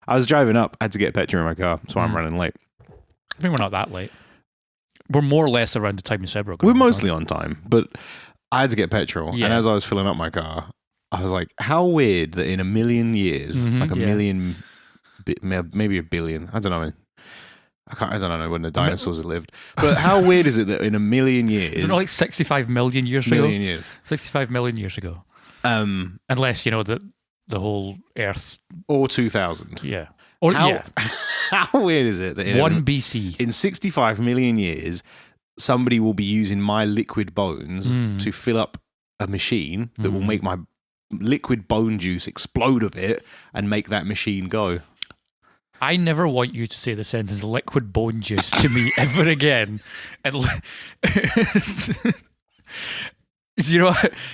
I was driving up, I had to get petrol in my car, so I'm running late. I think we're not that late. We're more or less around the time you said we're going. We're mostly on time, but I had to get petrol, and as I was filling up my car, I was like, how weird that in a million years, like a million, maybe a billion, I don't know. I don't know when the dinosaurs have lived, but how weird is it that in a million years... Is it not like 65 million years ago? 65 million years ago. Unless, the whole Earth... Or 2000. Yeah. How weird is it that in 1 BC. In 65 million years, somebody will be using my liquid bones to fill up a machine that will make my liquid bone juice explode a bit and make that machine go? I never want you to say the sentence liquid bone juice to me ever again. And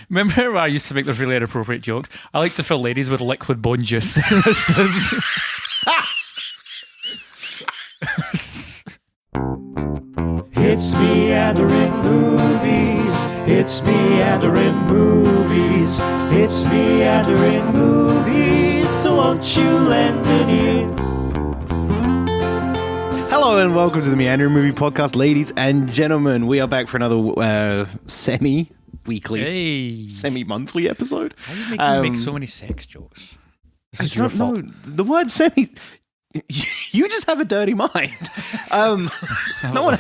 remember when I used to make those really inappropriate jokes? I like to fill ladies with liquid bone juice. It's meandering movies. It's meandering movies. It's meandering movies. So won't you lend an ear? Hello and welcome to the Meandering Movie Podcast, ladies and gentlemen. We are back for another semi-weekly, semi-monthly episode. How are you make so many sex jokes? I don't know. The word semi... You just have a dirty mind. No one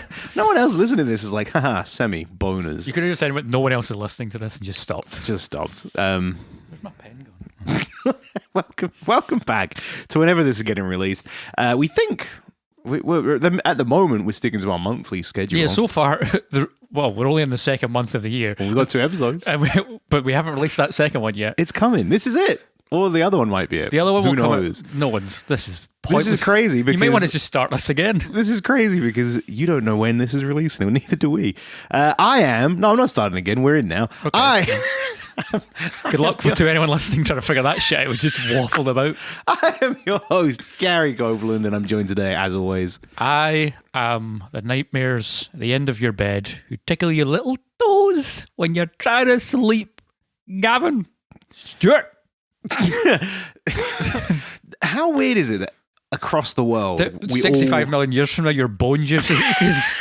else listening to this is like, haha, semi-boners. You could have just said no one else is listening to this and just stopped. Where's my pen gone? Welcome back to whenever this is getting released. We think... We're at the moment, we're sticking to our monthly schedule. Yeah, so far, we're only in the second month of the year. Well, we've got 2 episodes. But we haven't released that second one yet. It's coming. This is it. Or the other one might be it. The other one will come out. No one's. This is pointless. This is crazy because... You may want to just start this again. This is crazy because you don't know when this is releasing, and neither do we. I'm not starting again. We're in now. Okay. Good luck to anyone listening trying to figure that shit out. We just waffled about. I am your host, Gary Goveland, and I'm joined today, as always. I am the nightmares at the end of your bed who tickle your little toes when you're trying to sleep. Gavin Stewart. How weird is it that across the world, 65 million years from now, your bone juice is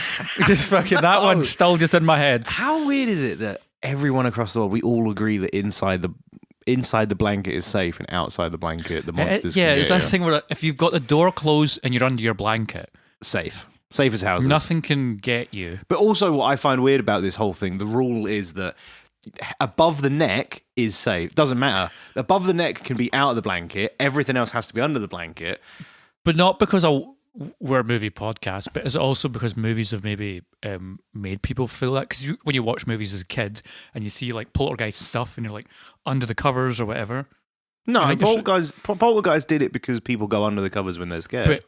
just fucking that one's still just in my head. How weird is it that everyone across the world, we all agree that inside the blanket is safe and outside the blanket the monsters can it's that thing where if you've got the door closed and you're under your blanket, safe as houses, nothing can get you. But also what I find weird about this whole thing, the rule is that above the neck is safe. Doesn't matter. Above the neck can be out of the blanket. Everything else has to be under the blanket. But not because we're a movie podcast, but it's also because movies have maybe made people feel that. Because when you watch movies as a kid and you see like Poltergeist stuff and you're like under the covers or whatever. No, Poltergeist did it because people go under the covers when they're scared.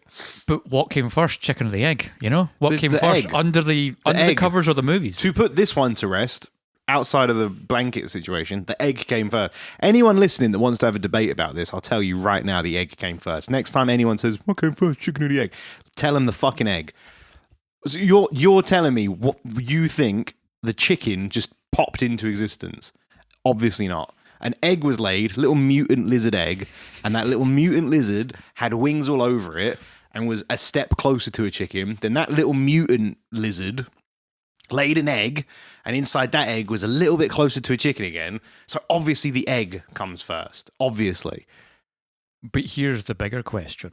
But what came first, chicken or the egg? What came first, egg. under the covers or the movies? To put this one to rest, outside of the blanket situation, the egg came first. Anyone listening that wants to have a debate about this, I'll tell you right now, the egg came first. Next time anyone says, what came first, chicken or the egg? Tell them the fucking egg. So you're telling me what you think the chicken just popped into existence. Obviously not. An egg was laid, little mutant lizard egg, and that little mutant lizard had wings all over it and was a step closer to a chicken. Then that little mutant lizard laid an egg, and inside that egg was a little bit closer to a chicken again. So obviously the egg comes first. Obviously. But here's the bigger question.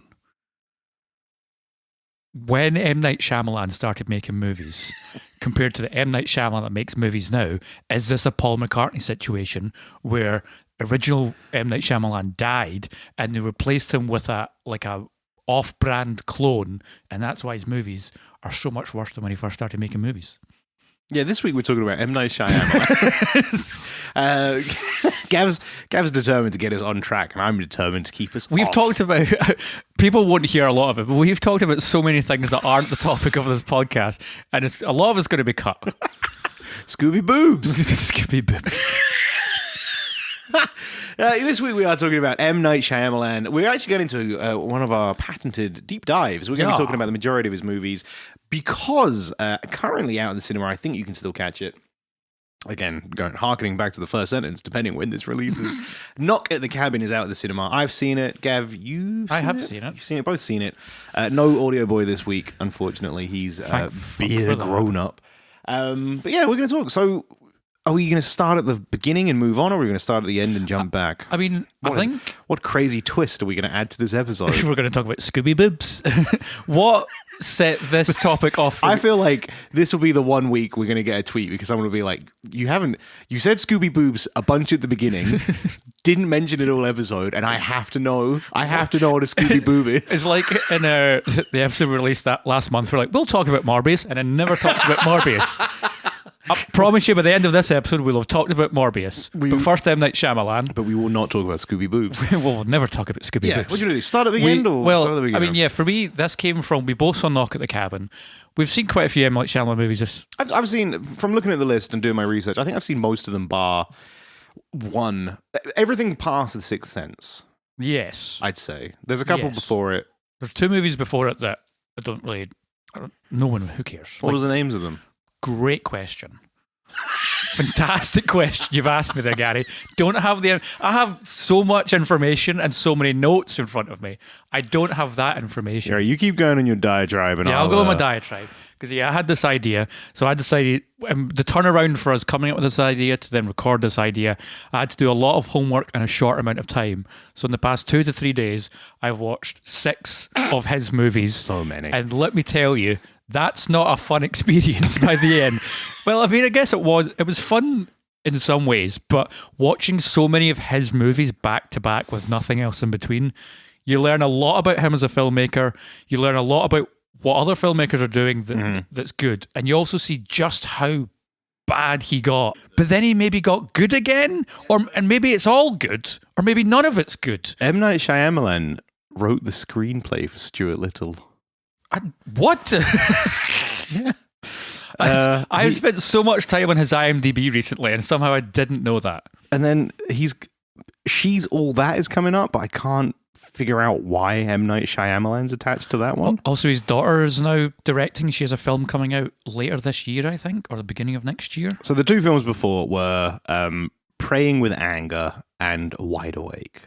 When M. Night Shyamalan started making movies, compared to the M. Night Shyamalan that makes movies now, is this a Paul McCartney situation where original M. Night Shyamalan died and they replaced him with a off-brand clone, and that's why his movies are so much worse than when he first started making movies? Yeah, this week we're talking about M. Night Shyamalan. Gav's determined to get us on track, and I'm determined to keep us off. Talked about... People won't hear a lot of it, but we've talked about so many things that aren't the topic of this podcast, and a lot of it's going to be cut. Scooby Boobs. Scooby Boobs. This week we are talking about M. Night Shyamalan. We're actually going into one of our patented deep dives. We're going to be talking about the majority of his movies because currently out in the cinema, I think you can still catch it. again, harkening back to the first sentence, depending when this releases, Knock at the Cabin is out at the cinema. I've seen it. Gav, I have seen it. You've seen it. Both seen it. No Audio Boy this week, unfortunately. He's being a grown up. But yeah, we're going to talk. So, are we going to start at the beginning and move on, or are we going to start at the end and jump back? I mean, I think what crazy twist are we going to add to this episode? we're going to talk about Scooby Boobs. What set this topic off? I feel like this will be the one week we're going to get a tweet because someone will be like, you said Scooby Boobs a bunch at the beginning, didn't mention it all episode, and I have to know what a Scooby Boob is. It's like in the episode we released that last month, we're like, we'll talk about Morbius, and I never talked about Morbius. I promise you by the end of this episode we'll have talked about Morbius. But first, M. Night Shyamalan. But we will not talk about Scooby Boobs. We'll never talk about Scooby Yeah, Boobs. what do you do? Start at the end or start at the beginning? I mean, yeah, for me, this came from, we both saw Knock at the Cabin. We've seen quite a few M. Night Shyamalan movies. I've seen, from looking at the list and doing my research, I think I've seen most of them bar one. Everything past The Sixth Sense, Yes. I'd say. There's a couple before it. There's two movies before it that no one, who cares? What was the names of them? Great question. Fantastic question you've asked me there, Gary. I have so much information and so many notes in front of me. I don't have that information. Yeah, you keep going on your diatribe. And I'll go on my diatribe. Because I had this idea. So I decided the turnaround for us coming up with this idea to then record this idea, I had to do a lot of homework in a short amount of time. So in the past 2 to 3 days, I've watched 6 of his movies. So many. And let me tell you, that's not a fun experience by the end. Well, I mean, I guess it was. It was fun in some ways, but watching so many of his movies back to back with nothing else in between, you learn a lot about him as a filmmaker. You learn a lot about what other filmmakers are doing that's good. And you also see just how bad he got. But then he maybe got good again, and maybe it's all good, or maybe none of it's good. M. Night Shyamalan wrote the screenplay for Stuart Little. What? Yeah. I've spent so much time on his IMDb recently, and somehow I didn't know that. And then She's All That is coming up, but I can't figure out why M. Night Shyamalan's attached to that one. Also, his daughter is now directing. She has a film coming out later this year, I think, or the beginning of next year. So the 2 films before were Praying with Anger and Wide Awake.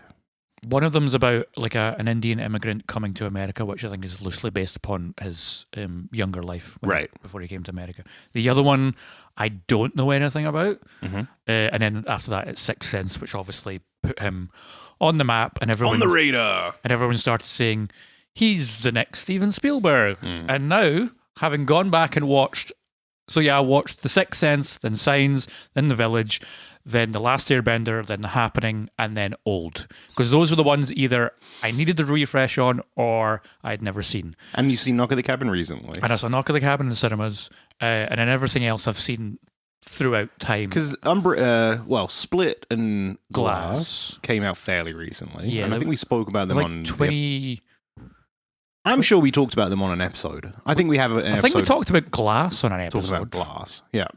One of them's about like an Indian immigrant coming to America, which I think is loosely based upon his younger life before he came to America. The other one, I don't know anything about. And then after that, it's Sixth Sense, which obviously put him on the map, and everyone on the radar. And everyone started saying he's the next Steven Spielberg. And now, having gone back and watched, I watched The Sixth Sense, then Signs, then The Village, then The Last Airbender, then The Happening, and then Old. Because those were the ones either I needed to refresh on or I'd never seen. And you've seen Knock at the Cabin recently. And I saw Knock at the Cabin in the cinemas, and then everything else I've seen throughout time. Because Split and Glass came out fairly recently. Yeah, and I think we spoke about them on 20. I'm sure we talked about them on an episode. I think we have an episode. I think we talked about Glass on an episode. Talked about Glass, yeah.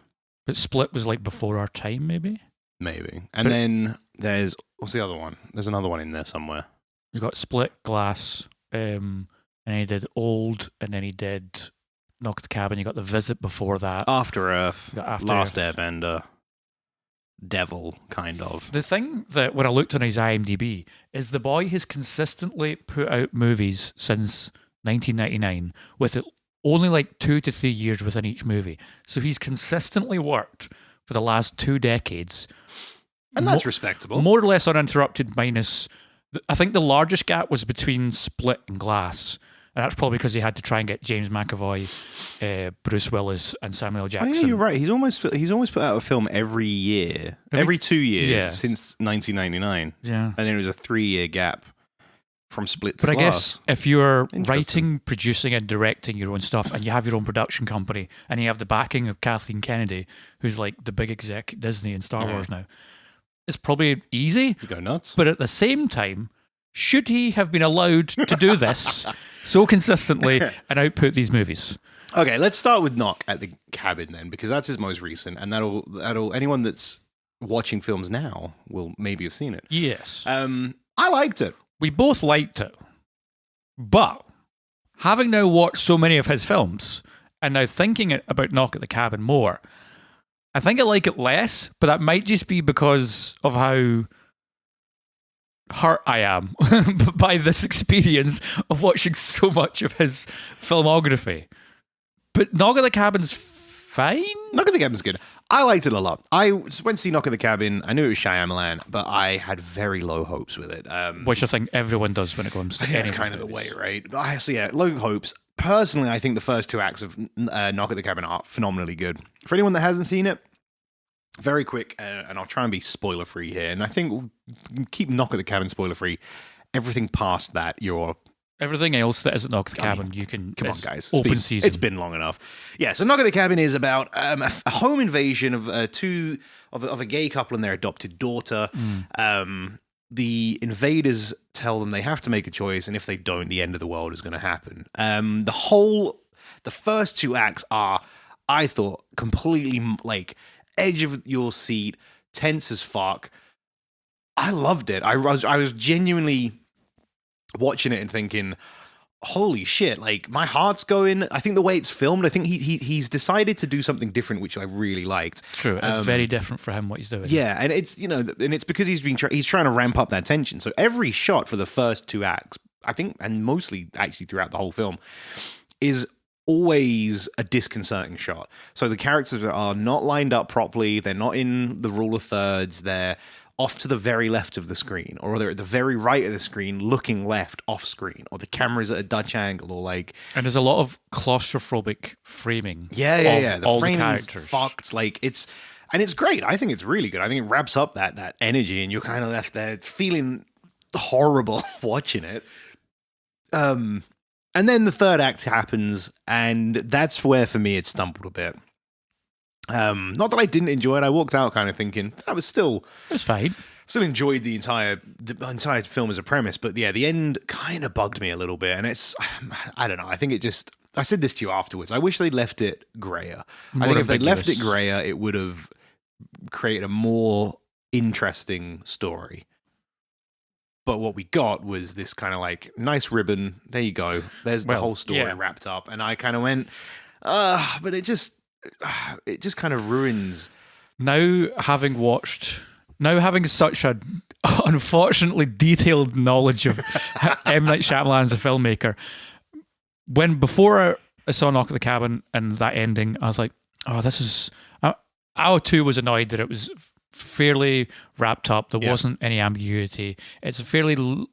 But Split was like before our time, maybe. And then there's what's the other one? There's another one in there somewhere. You've got Split, Glass, and he did Old, and then he did Knock at the Cabin. You got The Visit before that. After Earth, Last Airbender, Devil, kind of. The thing that when I looked on his IMDb is the boy has consistently put out movies since 1999 with only like 2 to 3 years within each movie. So he's consistently worked for the last 2 decades. And that's respectable. More or less uninterrupted, minus, I think the largest gap was between Split and Glass. And that's probably because he had to try and get James McAvoy, Bruce Willis, and Samuel Jackson. Oh, yeah, you're right. He's almost put out a film every year. Every 2 years since 1999. Yeah. And then it was a 3-year gap from Split to Glass. But I guess if you're writing, producing, and directing your own stuff, and you have your own production company, and you have the backing of Kathleen Kennedy, who's like the big exec at Disney and Star Wars now, it's probably easy. You go nuts. But at the same time, should he have been allowed to do this so consistently and output these movies? Okay, let's start with Knock at the Cabin then, because that's his most recent, and that'll anyone that's watching films now will maybe have seen it. Yes. I liked it. We both liked it. But having now watched so many of his films and now thinking about Knock at the Cabin more, I think I like it less, but that might just be because of how hurt I am by this experience of watching so much of his filmography. But Knock at the Cabin's fine. Knock at the Cabin's good. I liked it a lot. I went to see Knock at the Cabin. I knew it was Shyamalan, but I had very low hopes with it. Which I think everyone does when it comes to I think that's kind of the way, right? So yeah, low hopes. Personally, I think the first two acts of Knock at the Cabin are phenomenally good. For anyone that hasn't seen it, very quick, and I'll try and be spoiler-free here. And I think we'll keep Knock at the Cabin spoiler-free. Everything past that, you're... Everything else that isn't Knock at the Cabin, you can... Come on, guys. Open season. It's been long enough. Yeah, so Knock at the Cabin is about a home invasion of a gay couple and their adopted daughter. The invaders tell them they have to make a choice, and if they don't, the end of the world is going to happen. The first two acts are, I thought, completely like edge of your seat, tense as fuck. I loved it. I was genuinely watching it and thinking, holy shit, like my heart's going. I think the way it's filmed, I think he's decided to do something different, which I really liked. True, it's very different for him what he's doing. Yeah, and it's and it's because he's trying to ramp up that tension. So every shot for the first two acts, I think, and mostly actually throughout the whole film, is always a disconcerting shot. So the characters are not lined up properly. They're not in the rule of thirds. They're off to the very left of the screen, or they're at the very right of the screen, looking left off screen, or the camera's at a Dutch angle, or like. And there's a lot of claustrophobic framing. Yeah. All the framing's characters. Fucked. Like it's great. I think it's really good. I think it wraps up that energy, and you're kind of left there feeling horrible watching it. And then the third act happens, and that's where for me it stumbled a bit. Not that I didn't enjoy it. I walked out kind of thinking that was still. It was fine. Still enjoyed the entire film as a premise, but yeah, the end kind of bugged me a little bit, and it's, I don't know. I think it just. I said this to you afterwards. I wish they'd left it grayer. I think if they'd left it grayer, it would have created a more interesting story. But what we got was this kind of like nice ribbon. There you go. There's the whole story wrapped up, and I kind of went, but it just kind of ruins. Now having such a unfortunately detailed knowledge of M. Night Shyamalan as a filmmaker, before I saw Knock at the Cabin and that ending, I was like, oh, this is. I too was annoyed that it was fairly wrapped up. There wasn't any ambiguity. It's a fairly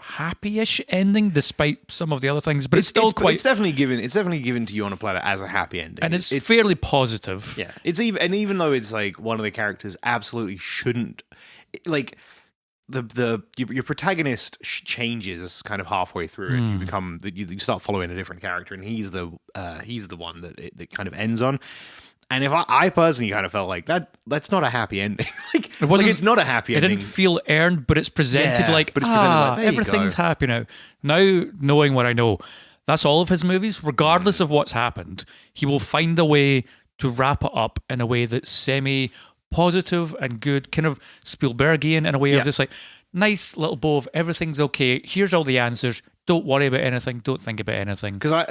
happy-ish ending, despite some of the other things. But it's definitely given to you on a platter as a happy ending, and it's fairly positive. Yeah, even though it's like one of the characters absolutely shouldn't, like your protagonist changes kind of halfway through, and you start following a different character, and he's the one that it kind of ends on. And if I personally kind of felt like that's not a happy ending. It's not a happy ending. It didn't feel earned, but it's presented everything's happy now. Now, knowing what I know, that's all of his movies. Regardless of what's happened, he will find a way to wrap it up in a way that's semi-positive and good, kind of Spielbergian in a way of just like, nice little bow of everything's okay. Here's all the answers. Don't worry about anything. Don't think about anything. Because I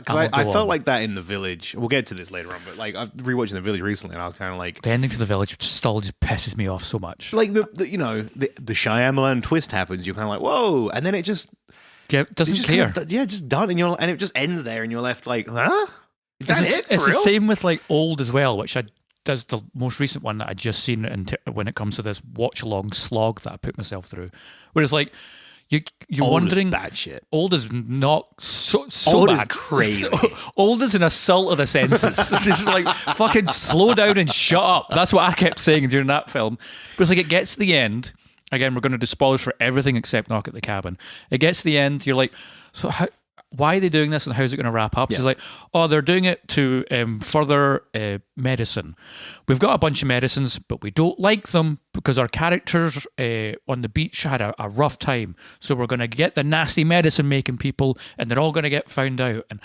felt like that in The Village. We'll get to this later on, but like I've rewatching The Village recently, and I was kind of like, the ending to The Village still just pisses me off so much. Like the Shyamalan twist happens. You're kind of like, whoa, and then it just doesn't care. Just done, and it just ends there, and you're left like, huh? It's the same with like Old as well, which does the most recent one that I just seen when it comes to this watch along slog that I put myself through, where it's like. You're Old wondering. Is bad shit. Old is not so Old bad. Is crazy. Old is an assault of the senses. This is like fucking slow down and shut up. That's what I kept saying during that film. But it's like it gets to the end. Again, we're going to do spoilers for everything except Knock at the Cabin. It gets to the end. You're like, so why are they doing this and how's it going to wrap up? Yeah. It's like, oh, they're doing it to further medicine. We've got a bunch of medicines, but we don't like them because our characters on the beach had a rough time. So we're going to get the nasty medicine making people and they're all going to get found out. And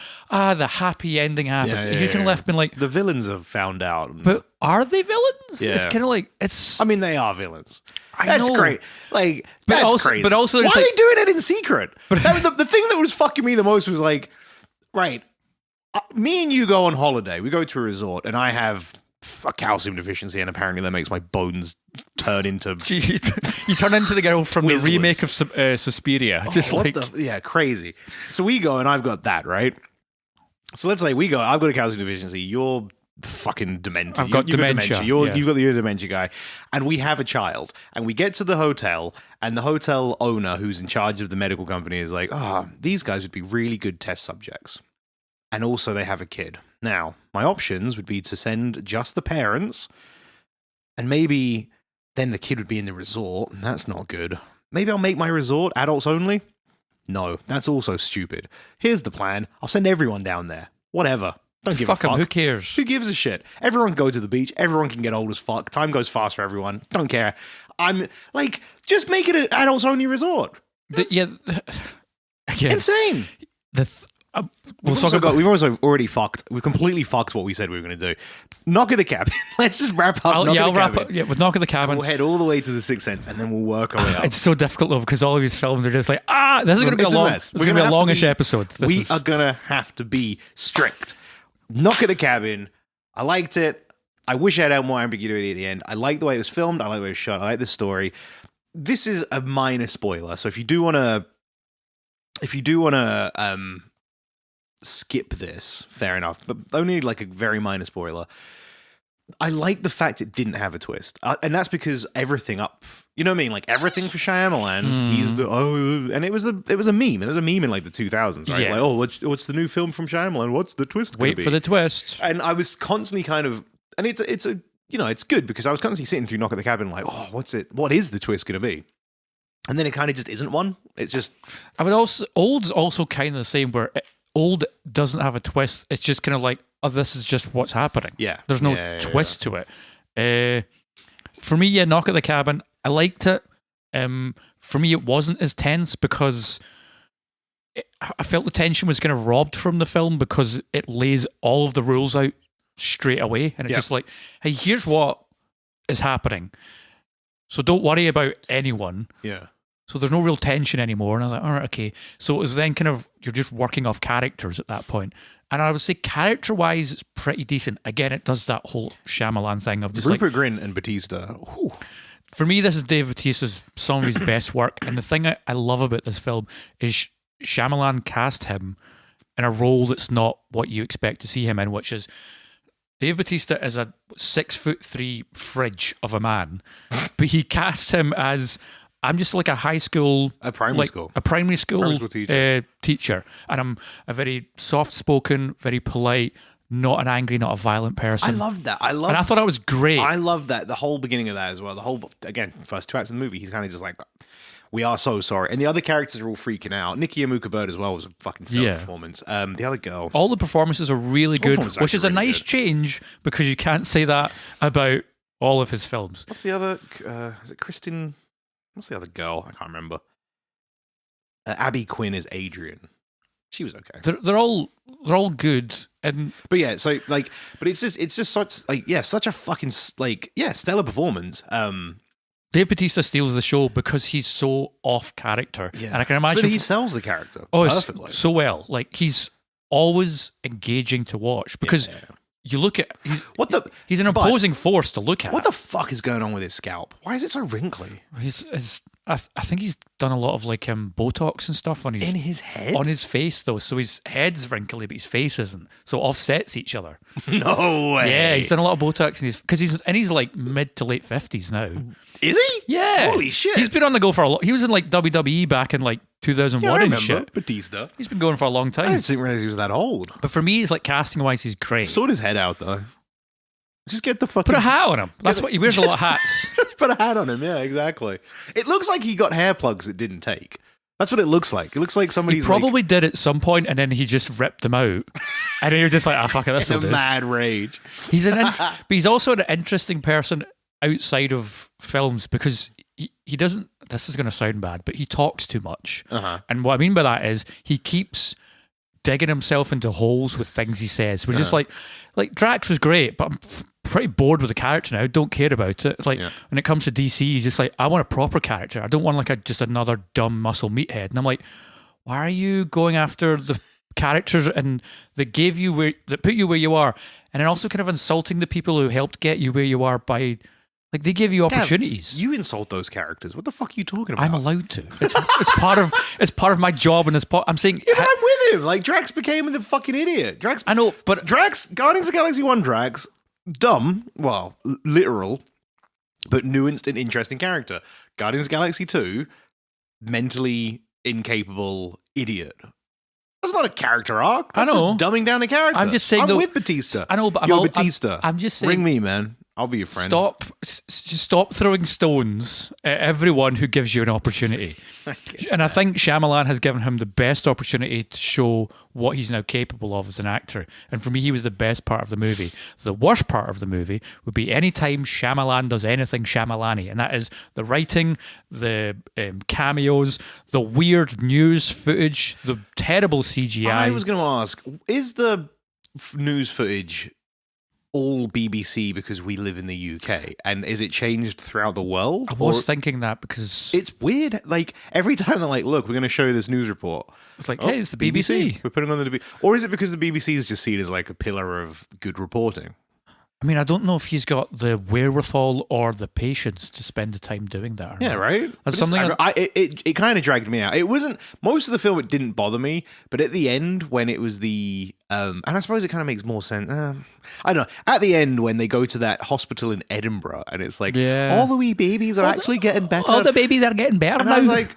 the happy ending happens. Yeah, you can left being like... The villains have found out. But are they villains? Yeah. It's kind of like... it's. I mean, they are villains. That's great. Like, that's crazy. But also, why are they doing it in secret? But the thing that was fucking me the most was like, right, me and you go on holiday. We go to a resort, and I have a calcium deficiency, and apparently that makes my bones turn into. You turn into the girl from Twizzlers. the remake of Suspiria. Just What like the crazy. So we go, and I've got that, right? So let's say we go, I've got a calcium deficiency, you're fucking demented. I've got You've dementia. You've got the dementia guy. And we have a child. And we get to the hotel, and the hotel owner who's in charge of the medical company is like, these guys would be really good test subjects. And also they have a kid. Now, my options would be to send just the parents, and maybe then the kid would be in the resort. That's not good. Maybe I'll make my resort adults only. No, that's also stupid. Here's the plan. I'll send everyone down there. Whatever. Don't give a fuck him. fuck. Who cares? Who gives a shit? Everyone can go to the beach. Everyone can get old as fuck. Time goes fast for everyone. Don't care. I'm like, just make it an adults only resort. Again, Insane. we'll talk about. We've also already fucked. We've completely fucked what we said we were going to do. Knock at the Cabin. Let's just wrap up. I'll wrap up. Yeah, with Knock at the Cabin. We'll head all the way to the Sixth Sense, and then we'll work our way up. It's so difficult though because all of these films are just like, this is going to be It's a a long. mess. It's going to be a longish episode. We are going to have to be strict. Knock at the Cabin. I liked it. I wish I had more ambiguity at the end. I like the way it was filmed. I like the way it was shot. I like the story. This is a minor spoiler, so if you do want to, skip this, fair enough. But only like a very minor spoiler. I like the fact it didn't have a twist, and that's because everything up. You know what I mean? Like everything for Shyamalan, he's the and it was a meme. It was a meme in like the 2000s, right? Yeah. Like, what's the new film from Shyamalan? What's the twist? Wait for the twist. And I was constantly kind of, and it's it's good because I was constantly sitting through Knock at the Cabin like, what is the twist going to be? And then it kind of just isn't one. It's just. I would also Old's also kind of the same where Old doesn't have a twist. It's just kind of like, this is just what's happening. Yeah. There's no twist to it. For me, Knock at the Cabin, I liked it. For me, it wasn't as tense because I felt the tension was kind of robbed from the film because it lays all of the rules out straight away. And it's just like, hey, here's what is happening. So don't worry about anyone. Yeah. So there's no real tension anymore. And I was like, all right, okay. So it was then kind of, you're just working off characters at that point. And I would say character-wise, it's pretty decent. Again, it does that whole Shyamalan thing of just Rupert Grint and Batista. Whew. For me, this is Dave Bautista's some of his best work. And the thing I love about this film is Shyamalan cast him in a role that's not what you expect to see him in, which is Dave Bautista is a 6'3" fridge of a man, but he cast him as I'm just like a high school, A primary school teacher, and I'm a very soft-spoken, very polite, not an angry, not a violent person. I loved that. And I thought that was great. I loved that. The whole beginning of that as well. The whole, again, first 2 acts of the movie, he's kind of just like, we are so sorry. And the other characters are all freaking out. Nikki Amuka Bird as well was a fucking stellar performance. The other girl. All the performances are really good, performances which is a actually nice really change because you can't say that about all of his films. What's the other? Is it Kristen? What's the other girl? I can't remember. Abby Quinn is Adrian. She was okay. They're all good, and But yeah, so like, but it's just such like such a fucking stellar performance. Dave Bautista steals the show because he's so off character, and I can imagine but he sells the character it's perfectly. so well. Like he's always engaging to watch because you look at he's an imposing force to look at. What the fuck is going on with his scalp? Why is it so wrinkly? I think he's done a lot of like Botox and stuff on his head, on his face though. So his head's wrinkly, but his face isn't. So it offsets each other. No way. Yeah, he's done a lot of Botox because he's like mid to late 50s now. Is he? Yeah. Holy shit. He's been on the go for a lot. He was in like WWE back in like 2001 and shit. Batista. He's been going for a long I time. didn't realize he was that old. But for me, it's like casting wise, he's great. Sort his head out though. Just get the fucking. Put a hat on him. That's what he wears. A lot of hats. Just put a hat on him. Yeah, exactly. It looks like he got hair plugs that didn't take. That's what it looks like. It looks like He somebody's probably did at some point, and then he just ripped them out, and then he was just like, fuck it, this will in a do." mad rage. He's but he's also an interesting person outside of films because he doesn't. This is going to sound bad, but he talks too much. And what I mean by that is he keeps digging himself into holes with things he says. We're just like Drax was great, but I'm pretty bored with the character now. Don't care about it. It's like when it comes to DC, he's just like, I want a proper character. I don't want like just another dumb muscle meathead. And I'm like, why are you going after the characters and that put you where you are? and then also kind of insulting the people who helped get you where you are by, like, they give you opportunities. You insult those characters. What the fuck are you talking about? I'm allowed to. It's part of my job, and I'm saying. Yeah, but I'm with him. Like, Drax became the fucking idiot. I know, but Drax, Guardians of the Galaxy 1 Drax, dumb, well, literal, but nuanced and interesting character. Guardians of the Galaxy 2, mentally incapable idiot. That's not a character arc. That's just dumbing down a character. I'm just saying, I'm with Batista. I know, but You're Batista. I'm just saying. Ring me, man. I'll be your friend. Stop throwing stones at everyone who gives you an opportunity. And I think Shyamalan has given him the best opportunity to show what he's now capable of as an actor. And for me, he was the best part of the movie. The worst part of the movie would be any time Shyamalan does anything Shyamalan-y, and that is the writing, the cameos, the weird news footage, the terrible CGI. I was going to ask, is the news footage all BBC because we live in the UK, and is it changed throughout the world? I was thinking that because it's weird. Like, every time they're like, look, we're going to show you this news report, it's like, hey, it's the BBC. We're putting on the BBC. Or is it because the BBC is just seen as like a pillar of good reporting? I mean, I don't know if he's got the wherewithal or the patience to spend the time doing that. Yeah, right. That's something. It kind of dragged me out. It wasn't most of the film. It didn't bother me, but at the end, when it was the and I suppose it kind of makes more sense. I don't know. At the end, when they go to that hospital in Edinburgh, and it's like, all the wee babies are actually getting better. All the babies are getting better and now. I was like,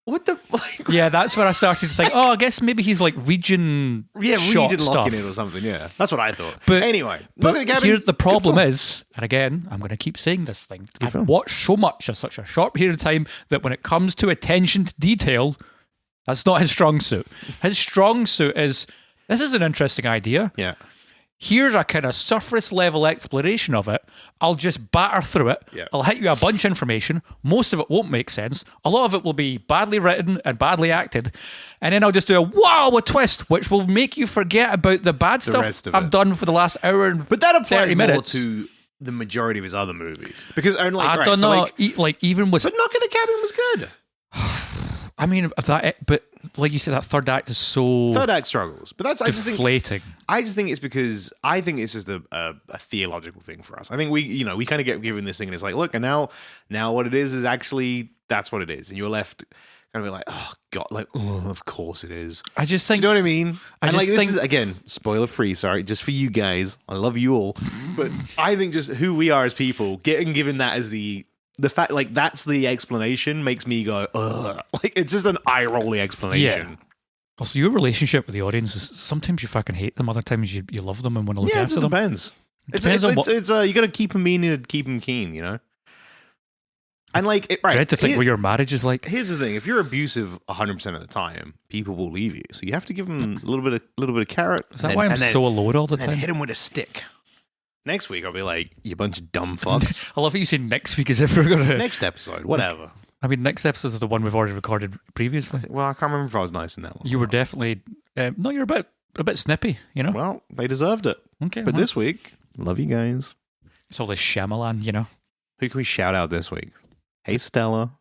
what the? Like, yeah, that's where I started to think. Oh, I guess maybe he's like region region stuff. locking it or something. Yeah, that's what I thought. But anyway, but look at the cabin. Here the problem is, and again, I'm going to keep saying this thing. I've watched so much in such a short period of time that when it comes to attention to detail, that's not his strong suit. His strong suit is, this is an interesting idea. Yeah. Here's a kind of surface level exploration of it. I'll just batter through it. Yeah. I'll hit you a bunch of information. Most of it won't make sense. A lot of it will be badly written and badly acted. And then I'll just do a twist, which will make you forget about the bad stuff I've done for the last hour and 30 minutes. But that applies more to the majority of his other movies. Because only, I don't know. Even with... But Knock at the Cabin was good. I mean, but like you said, that third act is so... Third act struggles. But that's deflating. I just think it's because... I think it's just a theological thing for us. I think we kind of get given this thing and it's like, look, and now what it is actually... That's what it is. And you're left kind of be like, oh, God, like, oh, of course it is. I just think... Do you know what I mean? This is, again, spoiler free, sorry, just for you guys. I love you all. But I think just who we are as people, getting given that as the fact, like, that's the explanation makes me go, ugh. Like, it's just an eye-rolling explanation. Yeah. Also, your relationship with the audience is sometimes you fucking hate them, other times you love them and want to look after them. Depends. It depends. You got to keep them mean and keep them keen, you know? And like, dread to think what your marriage is like. Here's the thing: if you're abusive 100% of the time, people will leave you. So you have to give them a little bit of carrot. Is that why I'm so alone all the time? Hit them with a stick. Next week I'll be like, you bunch of dumb fucks. I love how you say next week as if we're gonna next episode, whatever. I mean, next episode is the one we've already recorded previously. I can't remember if I was nice in that one. You were definitely no. You're a bit snippy, you know. Well, they deserved it. Okay, but this week, love you guys. It's all this Shyamalan, you know. Who can we shout out this week? Hey, Stella.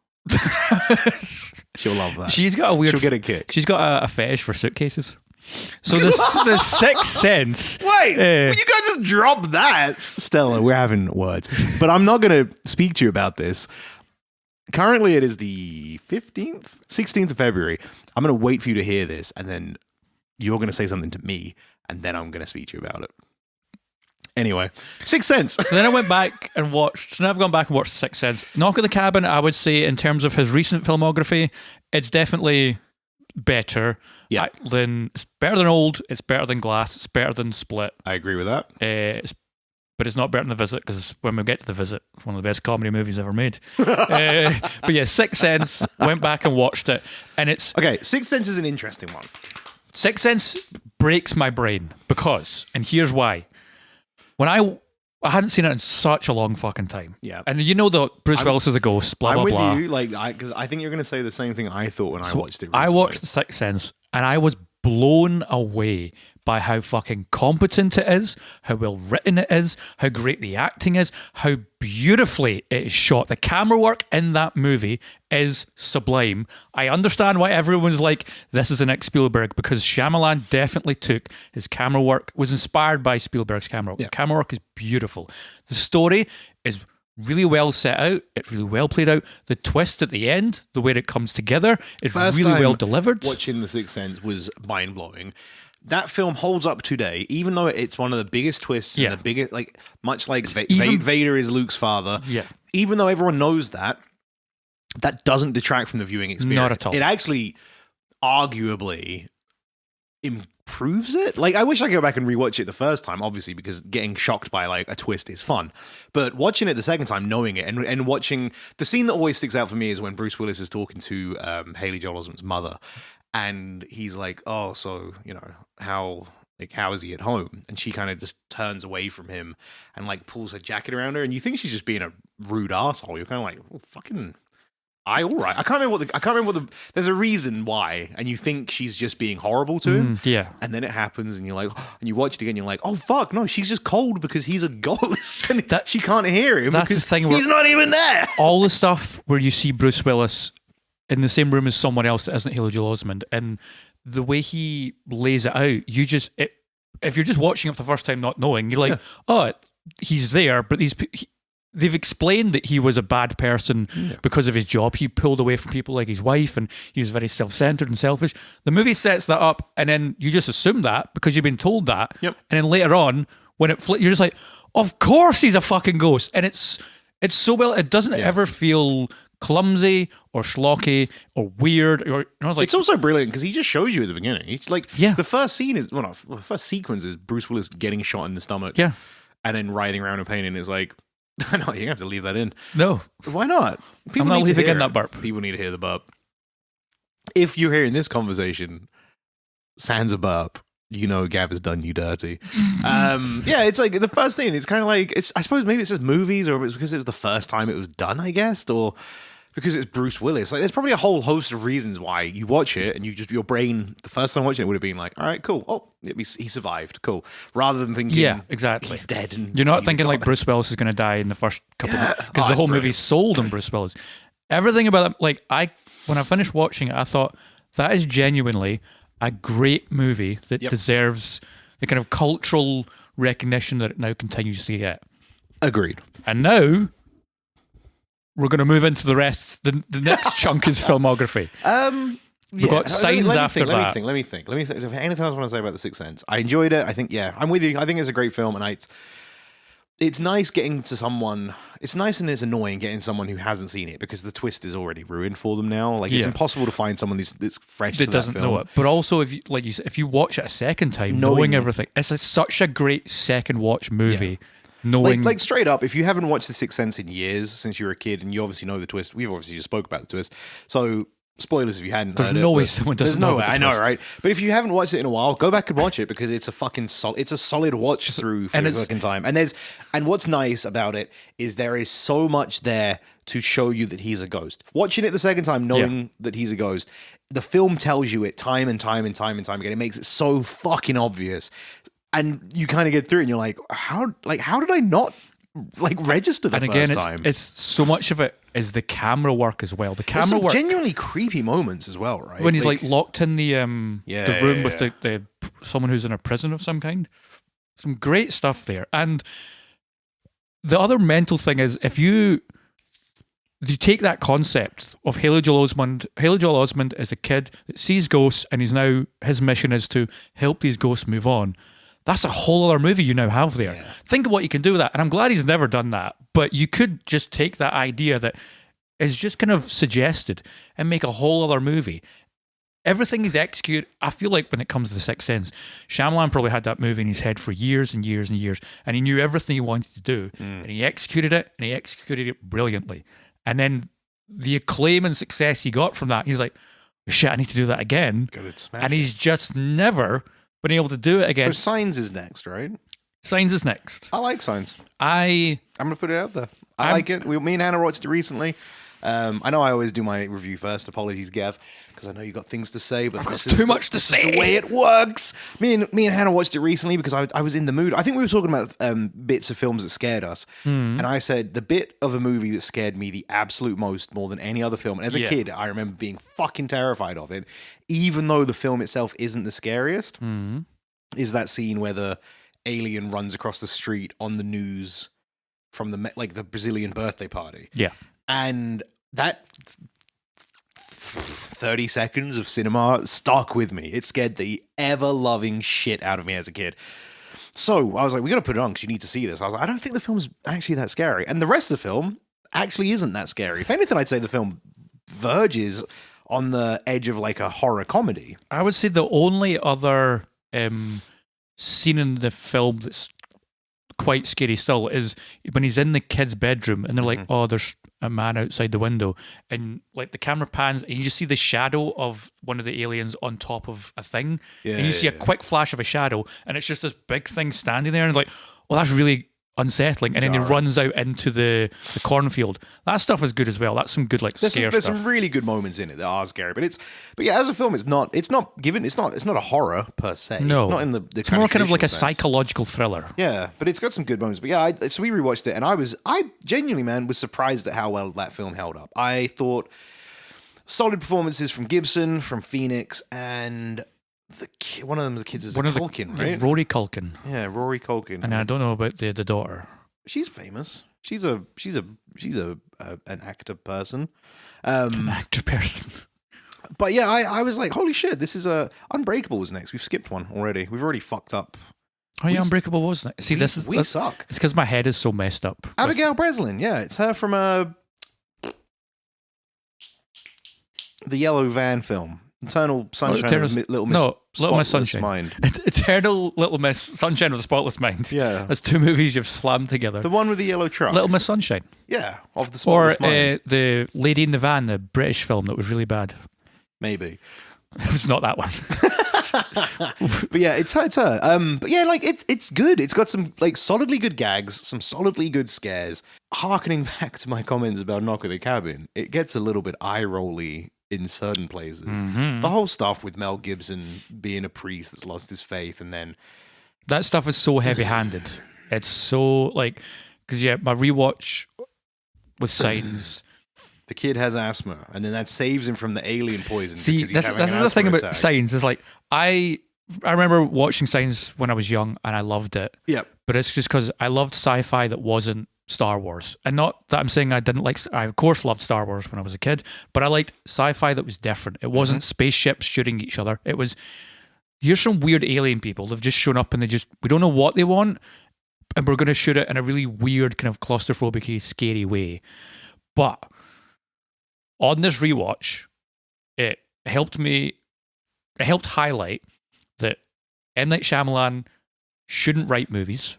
She'll love that. She's got a weird... She'll get a kick. She's got a fetish for suitcases. So the Sixth Sense... Wait, you guys just drop that. Stella, we're having words. But I'm not going to speak to you about this. Currently, it is the 16th of February. I'm going to wait for you to hear this, and then you're going to say something to me, and then I'm going to speak to you about it. Anyway, Sixth Sense. So then I went back and watched. So now I've gone back and watched Sixth Sense. Knock at the Cabin, I would say, in terms of his recent filmography, it's definitely better. Yeah. It's better than Old. It's better than Glass. It's better than Split. I agree with that. But it's not better than The Visit, because when we get to The Visit, it's one of the best comedy movies ever made. But yeah, Sixth Sense, went back and watched it, and it's... Okay, Sixth Sense is an interesting one. Sixth Sense breaks my brain, because, and here's why. When I hadn't seen it in such a long fucking time. Yeah. And you know that Bruce Willis is a ghost, blah, blah, blah. I'm with you, because I think you're going to say the same thing I thought when I watched it recently. I watched The Sixth Sense, and I was blown away by how fucking competent it is, how well written it is, how great the acting is, how beautifully it is shot. The camera work in that movie is sublime. I understand why everyone's like, this is an ex Spielberg, because Shyamalan definitely took his camera work, was inspired by Spielberg's camera work. Yeah. The camera work is beautiful. The story is really well set out. It's really well played out. The twist at the end, the way it comes together, is First really time well delivered. Watching The Sixth Sense was mind-blowing. That film holds up today, even though it's one of the biggest twists and the biggest, like, much like Vader is Luke's father. Yeah. Even though everyone knows that, that doesn't detract from the viewing experience. Not at all. It actually, arguably, improves it. Like, I wish I could go back and rewatch it the first time, obviously, because getting shocked by, like, a twist is fun. But watching it the second time, knowing it, and watching... The scene that always sticks out for me is when Bruce Willis is talking to Haley Joel Osment's mother, and he's like, oh, so, you know, how is he at home? And she kind of just turns away from him and, like, pulls her jacket around her, and you think she's just being a rude asshole. You're kind of like, oh, fucking... all right. I can't remember what the. There's a reason why, and you think she's just being horrible to him. Yeah. And then it happens, and you're like, and you watch it again, you're like, oh fuck, no, she's just cold because he's a ghost, and she can't hear him. That's the because thing where- he's not even there. All the stuff where you see Bruce Willis in the same room as someone else that isn't Haley Joel Osment, and the way he lays it out, if you're just watching it for the first time, not knowing, you're like, oh, he's there, but they've explained that he was a bad person because of his job. He pulled away from people like his wife, and he was very self-centered and selfish. The movie sets that up, and then you just assume that because you've been told that. Yep. And then later on, when you're just like, of course he's a fucking ghost. And it's so well, it doesn't ever feel clumsy or schlocky or weird. Or, like, It's also brilliant because he just shows you at the beginning. He's like, Yeah. the first scene is, the first sequence is Bruce Willis getting shot in the stomach. Yeah. And then writhing around in pain, and it's like, I know, you have to leave that in. No. Why not? I'm not need to leaving hear in it. that burp. People need to hear the burp. If you're hearing this conversation, sans a burp, you know Gav has done you dirty. Yeah, it's like the first thing. It's kind of like, I suppose maybe it's just movies, or it's because it was the first time it was done, I guess, or because it's Bruce Willis. Like, there's probably a whole host of reasons why you watch it, and your brain, the first time watching it would have been like, all right, cool. Oh, he survived. Cool. Rather than thinking, Yeah, exactly. he's dead. And You're not he's thinking like gone. Bruce Willis is going to die in the first couple of because Oh, the that's whole brilliant. movie's sold on Bruce Willis. Everything about it, like, when I finished watching it, I thought that is genuinely a great movie that deserves the kind of cultural recognition that it now continues to get. Agreed. And now we're going to move into the rest. The next chunk is filmography. We've got Signs after that. Let me think. If anything else I want to say about The Sixth Sense? I enjoyed it. I think, I'm with you. I think it's a great film, and it's nice getting to someone. It's nice and it's annoying getting someone who hasn't seen it because the twist is already ruined for them now. Like, it's impossible to find someone that's fresh to That doesn't that film. know it. But also, if you watch it a second time, knowing everything, it's such a great second watch movie. Knowing, like straight up, if you haven't watched The Sixth Sense in years since you were a kid, and you obviously know the twist, we've obviously just spoke about the twist. So, spoilers if you hadn't there's heard no it. way someone doesn't know. I know, right? But if you haven't watched it in a while, go back and watch it because it's a fucking it's a solid watch through for the fucking time. And what's nice about it is there is so much there to show you that he's a ghost. Watching it the second time, knowing that he's a ghost, the film tells you it time and time and time and time again. It makes it so fucking obvious. And you kind of get through it and you're like, how did I not register the and again, first time? it's so much of it is the camera work as well. The There's camera some work genuinely creepy moments as well, right? when he's like locked in the room with yeah. the someone who's in a prison of some kind. Some great stuff there. And the other mental thing is if you take that concept of Haley Joel Osment is a kid that sees ghosts, and his mission is to help these ghosts move on. That's a whole other movie you now have there. Yeah. Think of what you can do with that. And I'm glad he's never done that. But you could just take that idea that is just kind of suggested and make a whole other movie. Everything is executed. I feel like when it comes to The Sixth Sense, Shyamalan probably had that movie in his head for years and years and years. And he knew everything he wanted to do. And he executed it, and he executed it brilliantly. And then the acclaim and success he got from that, he's like, shit, I need to do that again. And he's just never been able to do it again. So Signs is next, right? Signs is next. I like Signs. I'm going to put it out there. I like it. Me and Hannah watched it recently. I know I always do my review first. Apologies, Gav, because I know you got things to say, but There's too much to say. The way it works. Me and Hannah watched it recently because I was in the mood. I think we were talking about bits of films that scared us, and I said the bit of a movie that scared me the absolute most, more than any other film. And as a kid, I remember being fucking terrified of it, even though the film itself isn't the scariest. Is that scene where the alien runs across the street on the news from the Brazilian birthday party? Yeah, and that 30 seconds of cinema stuck with me. It scared the ever-loving shit out of me as a kid. So I was like, we got to put it on because you need to see this. I was like, I don't think the film's actually that scary. And the rest of the film actually isn't that scary. If anything, I'd say the film verges on the edge of like a horror comedy. I would say the only other scene in the film that's quite scary still is when he's in the kid's bedroom and they're like, oh, there's a man outside the window, and like the camera pans and you just see the shadow of one of the aliens on top of a thing, and you see a quick flash of a shadow, and it's just this big thing standing there, and like, oh, that's really unsettling. And then he runs out into the cornfield. That stuff is good as well. That's some good like there's scare some stuff. really good moments in it that are scary, but yeah, as a film, it's not a horror per se. No, not in the it's more kind of like a sense. psychological thriller. Yeah, but it's got some good moments. But yeah, so we rewatched it, and I genuinely, man, was surprised at how well that film held up. I thought solid performances from Gibson, from Phoenix, and one of them, the kids is Culkin, right? Rory Culkin. Yeah, Rory Culkin. And I don't know about the daughter. She's famous. She's an actor person. An actor person. But yeah, I was like, holy shit, this is Unbreakable was next. We've skipped one already. We've already fucked up. Oh yeah, Unbreakable wasn't it? See, we suck. It's because my head is so messed up. Abigail Breslin, yeah, it's her from the Yellow Van film, Eternal Sunshine of Little Miss. No, Little Miss Spotless Sunshine. Mind. Eternal Little Miss Sunshine of the Spotless Mind. Yeah, that's two movies you've slammed together. The one with the yellow truck, Little Miss Sunshine. Yeah, of the Spotless Mind. Or the Lady in the Van, the British film that was really bad. Maybe it was not that one. But yeah, it's her. But yeah, like it's good. It's got some like solidly good gags, some solidly good scares. Harkening back to my comments about Knock at the Cabin, it gets a little bit eye-rolly in certain places. The whole stuff with Mel Gibson being a priest that's lost his faith, and then that stuff is so heavy-handed. It's so like, because yeah, my rewatch with Signs. The kid has asthma, and then that saves him from the alien poison. See, this is the thing about Signs. Is like I remember watching Signs when I was young, and I loved it. Yep. But it's just because I loved sci-fi that wasn't Star Wars, and not that I'm saying I didn't like. I of course loved Star Wars when I was a kid, but I liked sci-fi that was different. It wasn't spaceships shooting each other. It was, here's some weird alien people. They've just shown up, and we don't know what they want, and we're going to shoot it in a really weird kind of claustrophobic, scary way. But on this rewatch, it helped highlight that M. Night Shyamalan shouldn't write movies.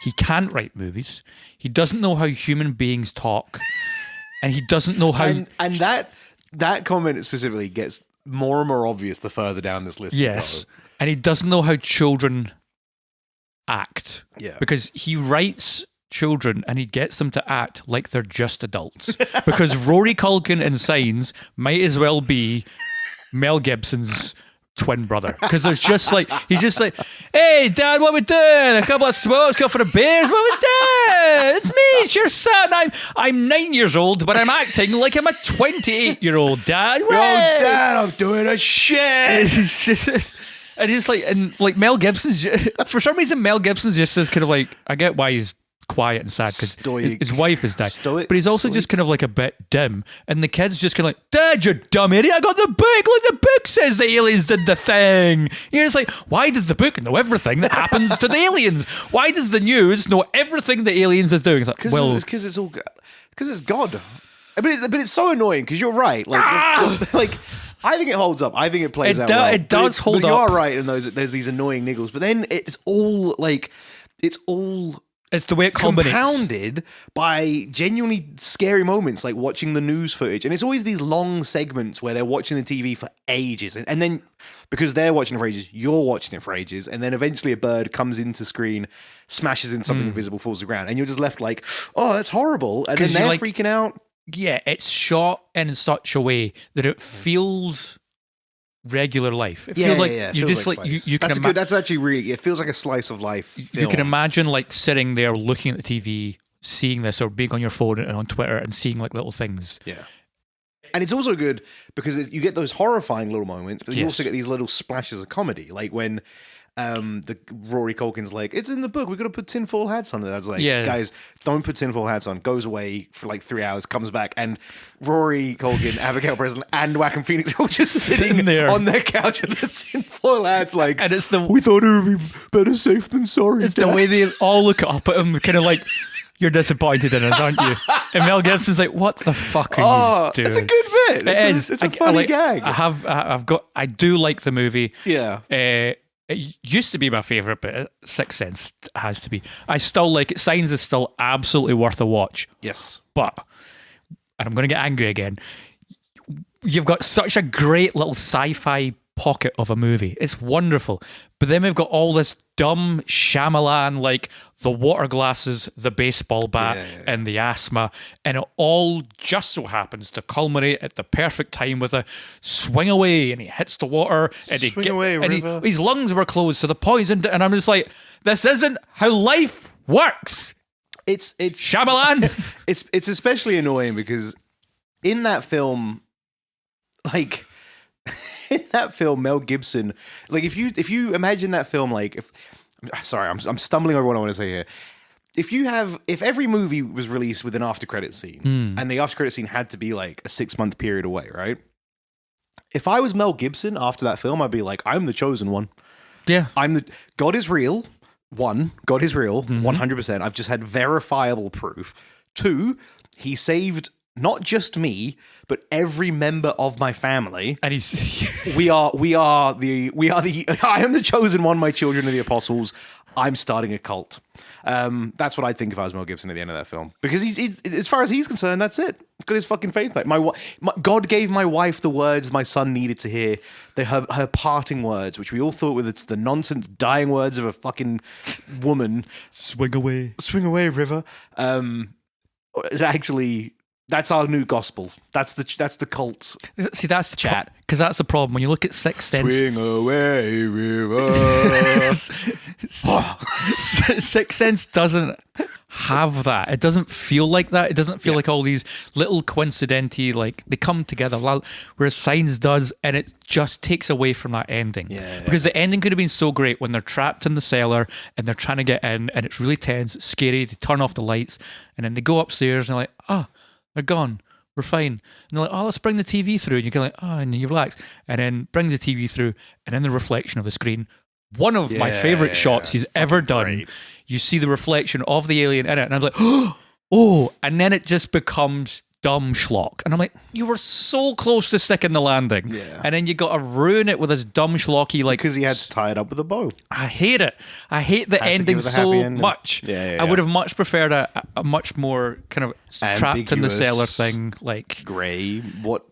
He can't write movies. He doesn't know how human beings talk, and he doesn't know how. And that comment specifically gets more and more obvious the further down this list. Yes, and he doesn't know how children act. Yeah, because he writes children and he gets them to act like they're just adults. Because Rory Culkin in Signs might as well be Mel Gibson's twin brother, because there's just like, he's just like, hey dad, what we doing? A couple of smokes, go for the beers, what we doing? It's me, it's your son. I'm 9 years old, but I'm acting like I'm a 28-year-old dad. Yo, dad, I'm doing a shit. And it's like, and like Mel Gibson's for some reason Mel Gibson's just this kind of like, I get why he's quiet and sad because his wife has died, but he's also just kind of like a bit dim, and the kid's just kind of like, dad, you dumb idiot, I got the book, look, the book says the aliens did the thing. You're just like, why does the book know everything that happens to the aliens? Why does the news know everything the aliens is doing? It's like, because it's God. But it's so annoying because you're right, like like I think it holds up. I think it plays out well. It does hold up. You are right in there's these annoying niggles, but then it's all it's the way it culminates. Compounded by genuinely scary moments, like watching the news footage. And it's always these long segments where they're watching the TV for ages. And then, because they're watching it for ages, you're watching it for ages. And then eventually a bird comes into screen, smashes in something invisible, falls to the ground. And you're just left like, oh, that's horrible. And then they're freaking out. yeah, it's shot in such a way that it feels regular life. It feels like It you feels just like like slice. you can That's actually really. It feels like a slice of life. you Film. can imagine like sitting there looking at the TV, seeing this, or being on your phone and on Twitter and seeing like little things. Yeah. And it's also good because you get those horrifying little moments, but you Yes. also get these little splashes of comedy, like when the Rory Culkin's like, "It's in the book. We've got to put tinfoil hats on." That's like, Yeah. guys, don't put tinfoil hats on. Goes away for like 3 hours, comes back, and Rory Culkin, Abigail Breslin, and Joaquin Phoenix are all just sitting there on their couch with the tinfoil hats, like, And it's we thought it would be better safe than sorry. It's the way they all look up at him, kind of like, you're disappointed in us, aren't you? And Mel Gibson's like, what the fuck are you doing? It's a good bit. It's a funny gag. I do like the movie. Yeah. It used to be my favourite, but Sixth Sense has to be. I still like it. Signs is still absolutely worth a watch. Yes. But, and I'm going to get angry again, you've got such a great little sci-fi pocket of a movie. It's wonderful. But then we've got all this dumb Shyamalan, like the water glasses, the baseball bat, and the asthma. And it all just so happens to culminate at the perfect time with a swing away, and he hits the water, and his lungs were closed, so the poison. And I'm just like, this isn't how life works. It's Shyamalan. It's especially annoying because in that film, like in that film, Mel Gibson, like if you imagine that film, like I'm stumbling over what I want to say here. If every movie was released with an after credit scene, and the after credit scene had to be like a 6-month period away, right? If I was Mel Gibson after that film, I'd be like, I'm the chosen one. Yeah. God is real. 1, God is real, 100%. I've just had verifiable proof. 2, he saved not just me, but every member of my family. And he's we are the I am the chosen one, my children are the apostles. I'm starting a cult. That's what I'd think if I was Mel Gibson at the end of that film. Because he's as far as he's concerned, that's it. Got his fucking faith back. God gave my wife the words my son needed to hear. Her parting words, which we all thought were the nonsense dying words of a fucking woman. Swing away, river. It's actually, that's our new gospel. That's the cult. See, that's the chat. Because that's the problem. When you look at Sixth Sense, Swing away, river. Sixth Sense doesn't have that. It doesn't feel like that. It doesn't feel like all these little coincidental, like they come together. Whereas Signs does, and it just takes away from that ending. Yeah. Because the ending could have been so great when they're trapped in the cellar and they're trying to get in, and it's really tense, scary. They turn off the lights, and then they go upstairs and they're like, they're gone. We're fine. And they're like, let's bring the TV through. And you go like, and you relax. And then brings the TV through, and in the reflection of the screen, one of my favorite shots he's ever done. Great. You see the reflection of the alien in it, and I'm like, oh, and then it just becomes dumb schlock. And I'm like, you were so close to sticking the landing. Yeah. And then you got to ruin it with this dumb schlocky, like. Because he had to tie it up with a bow. I hate it. I hate the Had to give ending it a so happy ending. much. Yeah. I would have much preferred a much more kind of trapped in the Ambiguous. cellar thing. Like, Grey. What?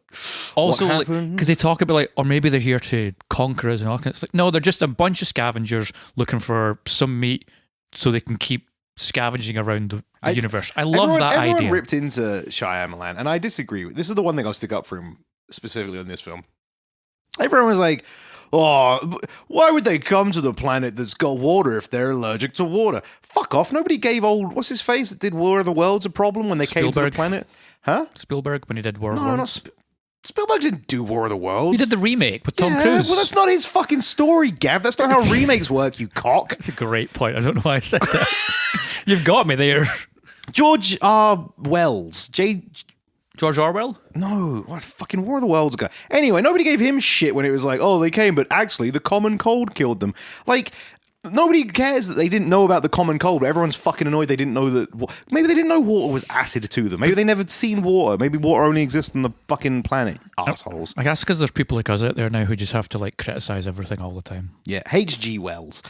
also, what like, happened? because they talk about like, or maybe they're here to conquer us and all. It's like, no, they're just a bunch of scavengers looking for some meat so they can keep scavenging around the universe. I love that everyone idea. ripped into Shyamalan, and I disagree with. This is the one thing I'll stick up for him specifically on this film. Everyone was like, "Oh, why would they come to the planet that's got water if they're allergic to water?" Fuck off! Nobody gave old what's his face that did War of the Worlds a problem when they came to the Spielberg. planet, huh? Spielberg, when he did War of No, Worlds. not Spielberg didn't do War of the Worlds. He did the remake with Tom Yeah, Cruise. well, that's not his fucking story, Gav. That's not how remakes work, you cock. That's a great point. I don't know why I said that. You've got me there. George R. Wells. George Orwell? No, what fucking War of the Worlds guy. Anyway, nobody gave him shit when it was like, oh, they came, but actually the common cold killed them. Like, nobody cares that they didn't know about the common cold, but everyone's fucking annoyed they didn't know that. Maybe they didn't know water was acid to them. Maybe they never seen water. Maybe water only exists on the fucking planet. Assholes. I guess because there's people like us out there now who just have to like criticize everything all the time. Yeah, H.G. Wells.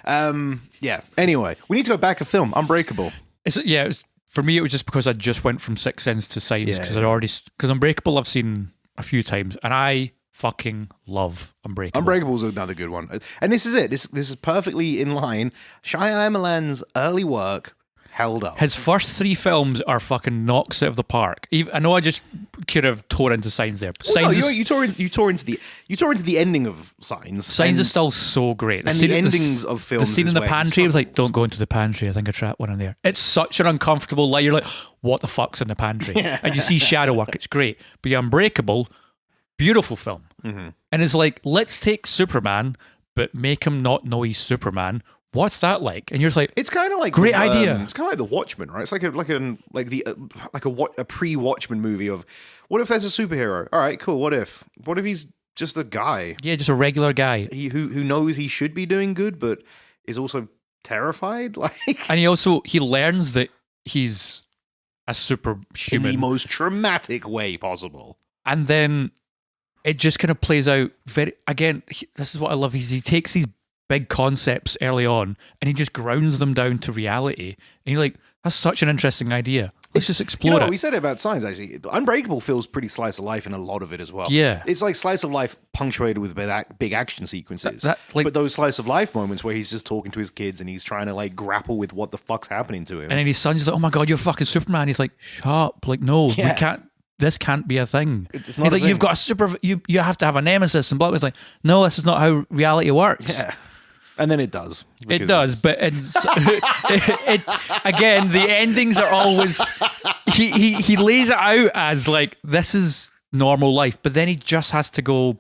Yeah, anyway, we need to go back a film, Unbreakable. For me, it was just because I just went from Sixth Sense to Signs because Yeah. because Unbreakable I've seen a few times and I fucking love Unbreakable. Unbreakable's another good one. And this is it. This is perfectly in line. Shyamalan's early work held up. His first 3 films are fucking knocks out of the park. I know I just could have tore into Signs there. But Well, no, Signs, you tore into the ending of Signs. Signs is still so great. and the endings of films. The scene is in the where he pantry was like, struggles. don't go into the pantry. I think I trapped one in there. It's such an uncomfortable lie. You're like, what the fuck's in the pantry? And you see shadow work. It's great. But Unbreakable, beautiful film. Mm-hmm. And it's like, let's take Superman, but make him not know he's Superman. What's that like? And you're just like, It's kind of like Great idea. It's kind of like The Watchmen, right? It's like a pre-Watchmen movie of what if there's a superhero? All right, cool. What if he's just a guy yeah, just a regular guy. who knows he should be doing good, but is also terrified, like And he learns that he's a in superhuman. the most traumatic way possible. And then it just kind of plays out this is what I love. He takes these big concepts early on and he just grounds them down to reality. And you're like, that's such an interesting idea. Let's just explore it. We said it about Signs, actually. Unbreakable feels pretty slice of life in a lot of it as well. Yeah. It's like slice of life punctuated with big action sequences. Like- but those slice of life moments where he's just talking to his kids and he's trying to like grapple with what the fuck's happening to him. And then his son's like, oh my God, you're fucking Superman. He's like, shut up. Like, no, Yeah. we can't. This can't be a thing. It's not He's a like, thing. you've got you have to have a nemesis. And blah. It's like, no, this is not how reality works. Yeah. And then it does. It because does, but again, the endings are always he lays it out as like this is normal life, but then he just has to go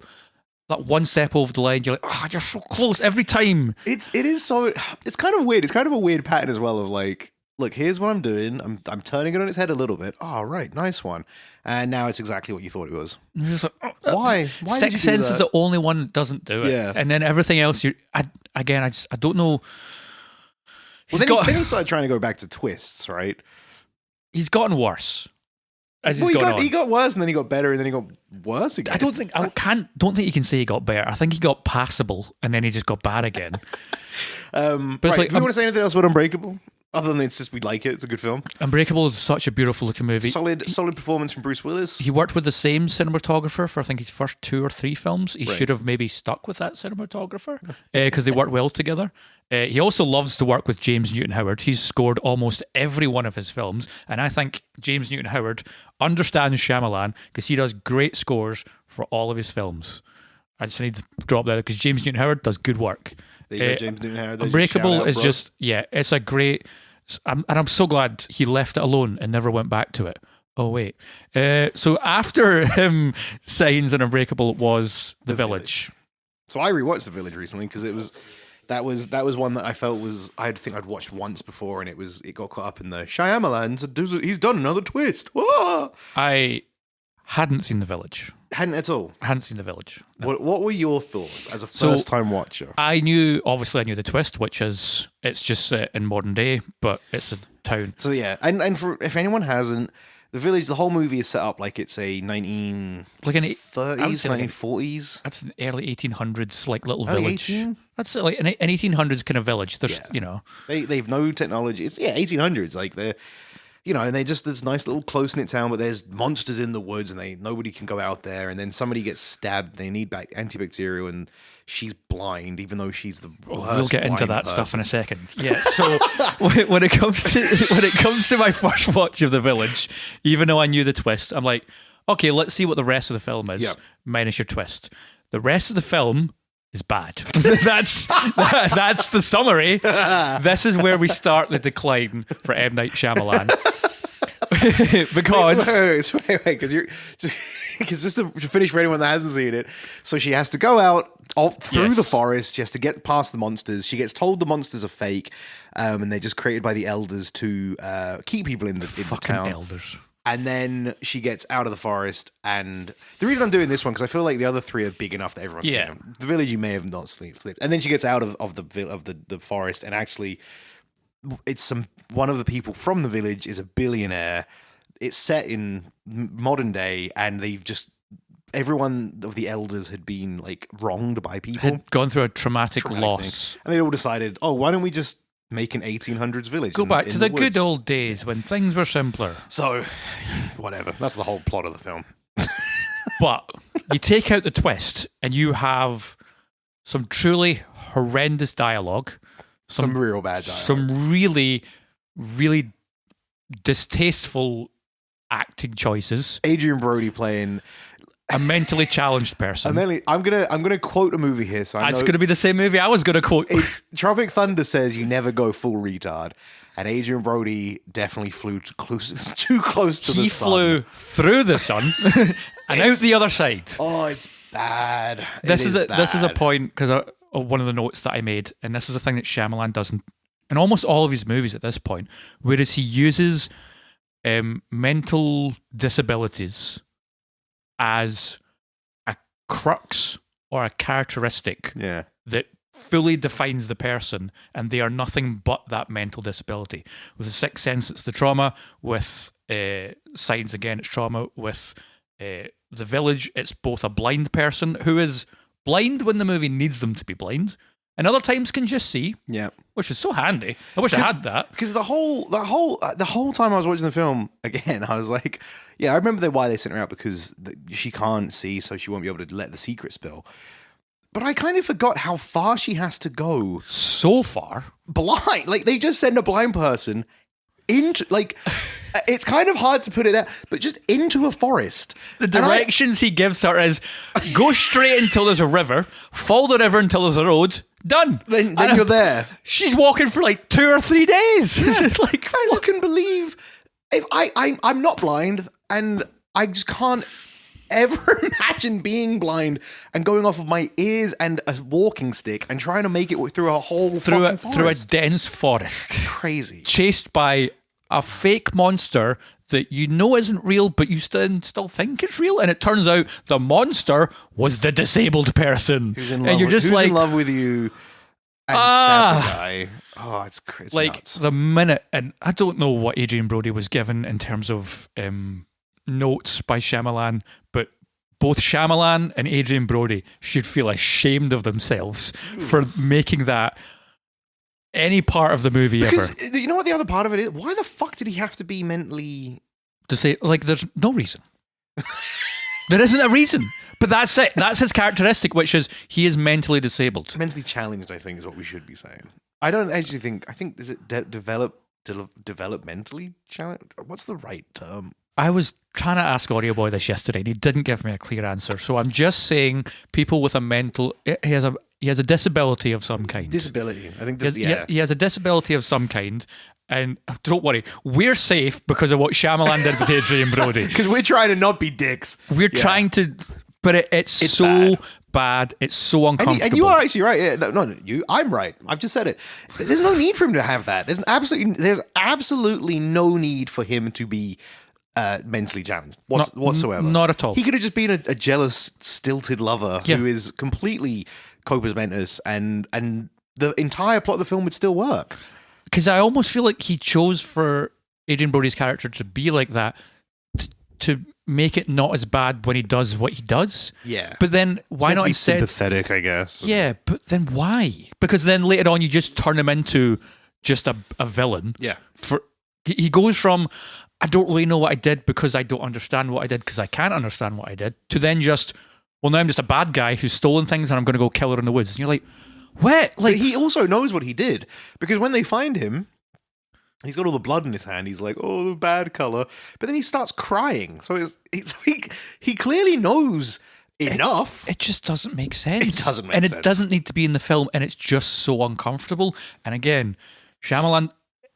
like one step over the line. You're like, oh, you're so close every time. It's kind of weird. It's kind of a weird pattern as well of like, look, here's what I'm doing. I'm turning it on its head a little bit. Oh, right, nice one. And now it's exactly what you thought it was. You're just like, oh, Why? Why did you Sixth do Sense that? is the only one that doesn't do it. Yeah. And then everything else, I don't know. Well, then he started trying to go back to twists, right? He's gotten worse as Well, he's gone on. he got worse, and then he got better, and then he got worse again. I don't think you can say he got better. I think he got passable and then he just got bad again. But it's right, like, do you want to say anything else about Unbreakable? Other than it's just we like it. It's a good film. Unbreakable is such a beautiful looking movie. Solid performance from Bruce Willis. He worked with the same cinematographer for I think his first 2 or 3 films. He Right. should have maybe stuck with that cinematographer because they work well together. He also loves to work with James Newton Howard. He's scored almost every one of his films, and I think James Newton Howard understands Shyamalan because he does great scores for all of his films. I just need to drop that because James Newton Howard does good work. There you go, James Newton Howard. There's your Unbreakable shout-out, is bro. just it's a great. I'm so glad he left it alone and never went back to it. Oh wait, so after him, Signs and Unbreakable was The Village. So I rewatched The Village recently because that was one that I felt was I think I'd watched once before and it got caught up in the Shyamalan. He's done another twist. Whoa! I hadn't seen The Village. Hadn't at all. I hadn't seen The Village. No. What were your thoughts as a So- first time watcher? I knew the twist, which is it's just set in modern day, but it's a town. So yeah, and for if anyone hasn't, The Village, the whole movie is set up like it's a 1930s, Like I would say like 1940s. That's an early 1800s like little Early village. 18? That's like an 1800s kind of village. There's Yeah. They've no technology. It's 1800s. Like they're, and they just this nice little close knit town, but there's monsters in the woods, and nobody can go out there. And then somebody gets stabbed. They need antibacterial, and she's blind, even though she's the worst. We'll get into blind that stuff in person. a second. Yeah. So when it comes to my first watch of The Village, even though I knew the twist, I'm like, okay, let's see what the rest of the film is, Yep. minus your twist. The rest of the film is bad. that's the summary. This is where we start the decline for M. Night Shyamalan. Because wait, because just to finish for anyone that hasn't seen it, so she has to go out through Yes. the forest. She has to get past the monsters. She gets told the monsters are fake, and they're just created by the elders to keep people in the fucking town. elders. And then she gets out of the forest. And the reason I'm doing this one because I feel like the other three are big enough that everyone's seen Yeah. them. The Village you may have not slept. And then she gets out of the forest, and actually, it's one of the people from the village is a billionaire. It's set in modern day, and everyone of the elders had been like wronged by people. Had gone through a traumatic Traumatic loss. thing. And they all decided, oh, why don't we just make an 1800s village? Go back in to the good woods? old days when things were simpler. So, whatever. That's the whole plot of the film. But you take out the twist and you have some truly horrendous dialogue, Some real bad dialogue. some really really distasteful acting choices. Adrian Brody playing a mentally challenged person. I'm gonna quote a movie here. So It's going to be the same movie I was going to quote. It's Tropic Thunder says you never go full retard, and Adrian Brody definitely flew too close to the sun. He flew through the sun and out the other side. Oh, it's bad. This is a point because one of the notes that I made, and this is the thing that Shyamalan does in almost all of his movies at this point, whereas he uses mental disabilities as a crux or a characteristic that fully defines the person, and they are nothing but that mental disability. With The Sixth Sense, it's the trauma. With Signs, again, it's trauma. With The Village, it's both a blind person who is blind when the movie needs them to be blind, and other times can just see. Yeah, which is so handy. I wish I had that. Because the whole time I was watching the film again, I was like, yeah, I remember why they sent her out, because she can't see, so she won't be able to let the secret spill. But I kind of forgot how far she has to go. So far, blind. Like, they just send a blind person into, like, it's kind of hard to put it out, but just into a forest. The directions he gives her is go straight until there's a river, follow the river until there's a road, done. Then you're there. She's walking for like 2 or 3 days. Yeah. It's like, I just couldn't believe, if I'm not blind, and I just can't ever imagine being blind and going off of my ears and a walking stick and trying to make it through a whole through a dense forest, crazy, chased by a fake monster that you know isn't real, but you still think it's real, and it turns out the monster was the disabled person, who's in love with you. And stab the guy. Oh, it's like nuts. The minute, and I don't know what Adrian Brody was given in terms of notes by Shyamalan, but both Shyamalan and Adrian Brody should feel ashamed of themselves for making that any part of the movie ever. You know what the other part of it is? Why the fuck did he have to be mentally... To say, like, there's no reason. There isn't a reason. But that's it. That's his characteristic, which is he is mentally disabled. Mentally challenged, I think, is what we should be saying. I don't actually think... I think, is it developmentally challenged? What's the right term? I was trying to ask Audio Boy this yesterday, and he didn't give me a clear answer. So I'm just saying people with a mental... He has a disability of some kind. Disability. I think he has a disability of some kind. And don't worry, we're safe because of what Shyamalan did with Adrian Brody. Because we're trying to not be dicks. We're trying to... But it's so bad. It's so uncomfortable. And you are actually right. Yeah, no, I'm right. I've just said it. There's no need for him to have that. There's absolutely no need for him to be... mentally challenged whatsoever. Not at all. He could have just been a jealous, stilted lover who is completely corpus mentis, and the entire plot of the film would still work. Because I almost feel like he chose for Adrian Brody's character to be like that to make it not as bad when he does what he does. Yeah. But then why not instead... sympathetic, I guess. Yeah, but then why? Because then later on you just turn him into just a villain. Yeah. He goes from... I don't really know what I did because I don't understand what I did because I can't understand what I did, to then just, well, now I'm just a bad guy who's stolen things and I'm going to go kill her in the woods. And you're like, what? Like, but he also knows what he did, because when they find him, he's got all the blood in his hand. He's like, oh, the bad color. But then he starts crying. So he clearly knows enough. It just doesn't make sense. It doesn't make sense. And it doesn't need to be in the film, and it's just so uncomfortable. And again, Shyamalan...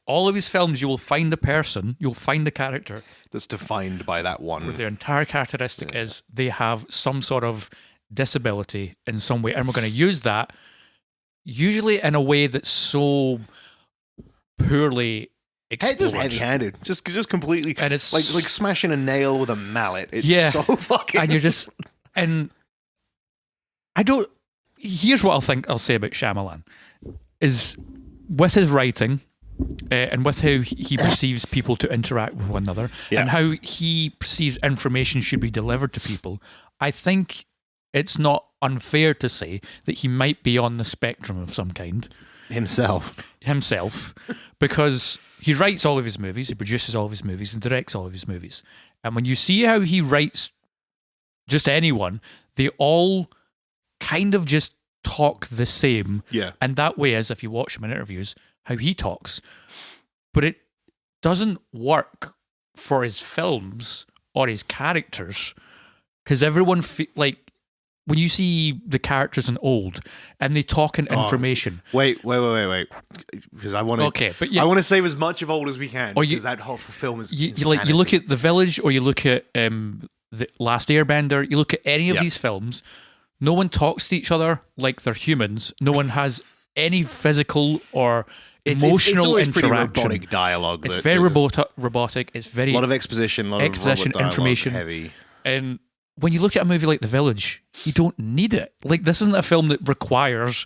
all of his films, you will find a person, you'll find a character that's defined by that one. Where their entire characteristic is they have some sort of disability in some way, and we're going to use that usually in a way that's so poorly explored. Just heavy-handed, just completely, and it's like smashing a nail with a mallet. It's so fucking. And you're just, and I don't. Here's what I'll say about Shyamalan is with his writing. And with how he perceives people to interact with one another, and how he perceives information should be delivered to people, I think it's not unfair to say that he might be on the spectrum of some kind. Himself. Because he writes all of his movies, he produces all of his movies, and directs all of his movies. And when you see how he writes just anyone, they all kind of just talk the same. Yeah. And that way is, if you watch him in interviews, how he talks. But doesn't work for his films or his characters, because everyone like when you see the characters in Old and they talk in information. Wait, because I want to. Okay, but I want to save as much of Old as we can. Or because that whole film is you look at The Village, or you look at the Last Airbender. You look at any of these films. No one talks to each other like they're humans. No one has any physical or emotional it's interaction. Pretty robotic dialogue. It's very robotic. It's very a lot of exposition, a lot exposition, of dialogue, information, heavy. And when you look at a movie like The Village, you don't need it. Like, this isn't a film that requires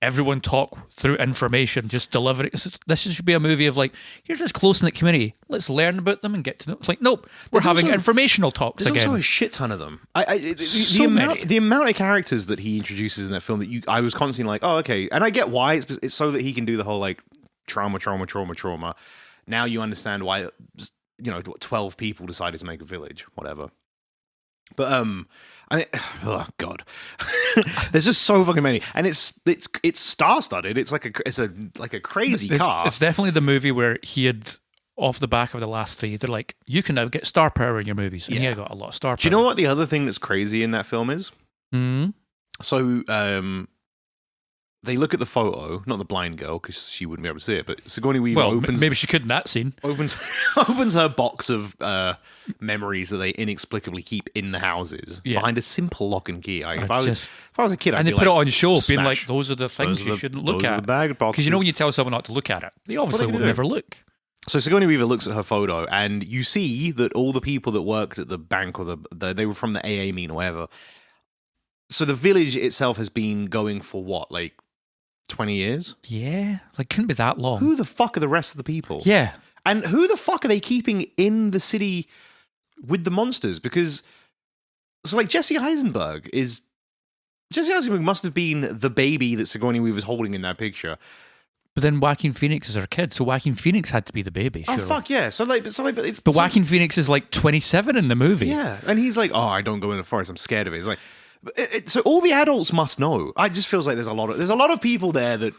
everyone talk through information, just deliver it. This should be a movie of like, here's this close-knit community. Let's learn about them and get to know. It's like, nope, we're having informational talks again. There's also a shit ton of them. Many. The amount of characters that he introduces in that film that I was constantly like, oh, okay. And I get why. It's so that he can do the whole like trauma. Now you understand why, 12 people decided to make a village, whatever. But I mean, oh god, there's just so fucking many, and it's star-studded. It's like a crazy cast. It's definitely the movie where he had, off the back of the last three, they're like, you can now get star power in your movies, and he got a lot of star power. Do you know what the other thing that's crazy in that film is? Mm-hmm. So they look at the photo, not the blind girl because she wouldn't be able to see it, but Sigourney Weaver opens. Maybe she could in that scene. Opens her box of memories that they inexplicably keep in the houses behind a simple lock and key. If I was a kid, and I'd they be put like, it on show, smash. being like, those are the things you shouldn't look at. Because when you tell someone not to look at it, they obviously will never look. So Sigourney Weaver looks at her photo, and you see that all the people that worked at the bank or they were from the AA meeting or whatever. So the village itself has been going for what, like 20 years? Yeah, like couldn't be that long. Who the fuck are the rest of the people? Yeah. And who the fuck are they keeping in the city with the monsters? Because, so like Jesse Eisenberg must have been the baby that Sigourney Weaver's holding in that picture. But then Joaquin Phoenix is her kid, so Joaquin Phoenix had to be the baby. Oh, surely. fuck yeah. But Joaquin Phoenix is like 27 in the movie. Yeah, and he's like, oh, I don't go in the forest, I'm scared of it. It's like, so all the adults must know. It just feels like there's a lot of people there that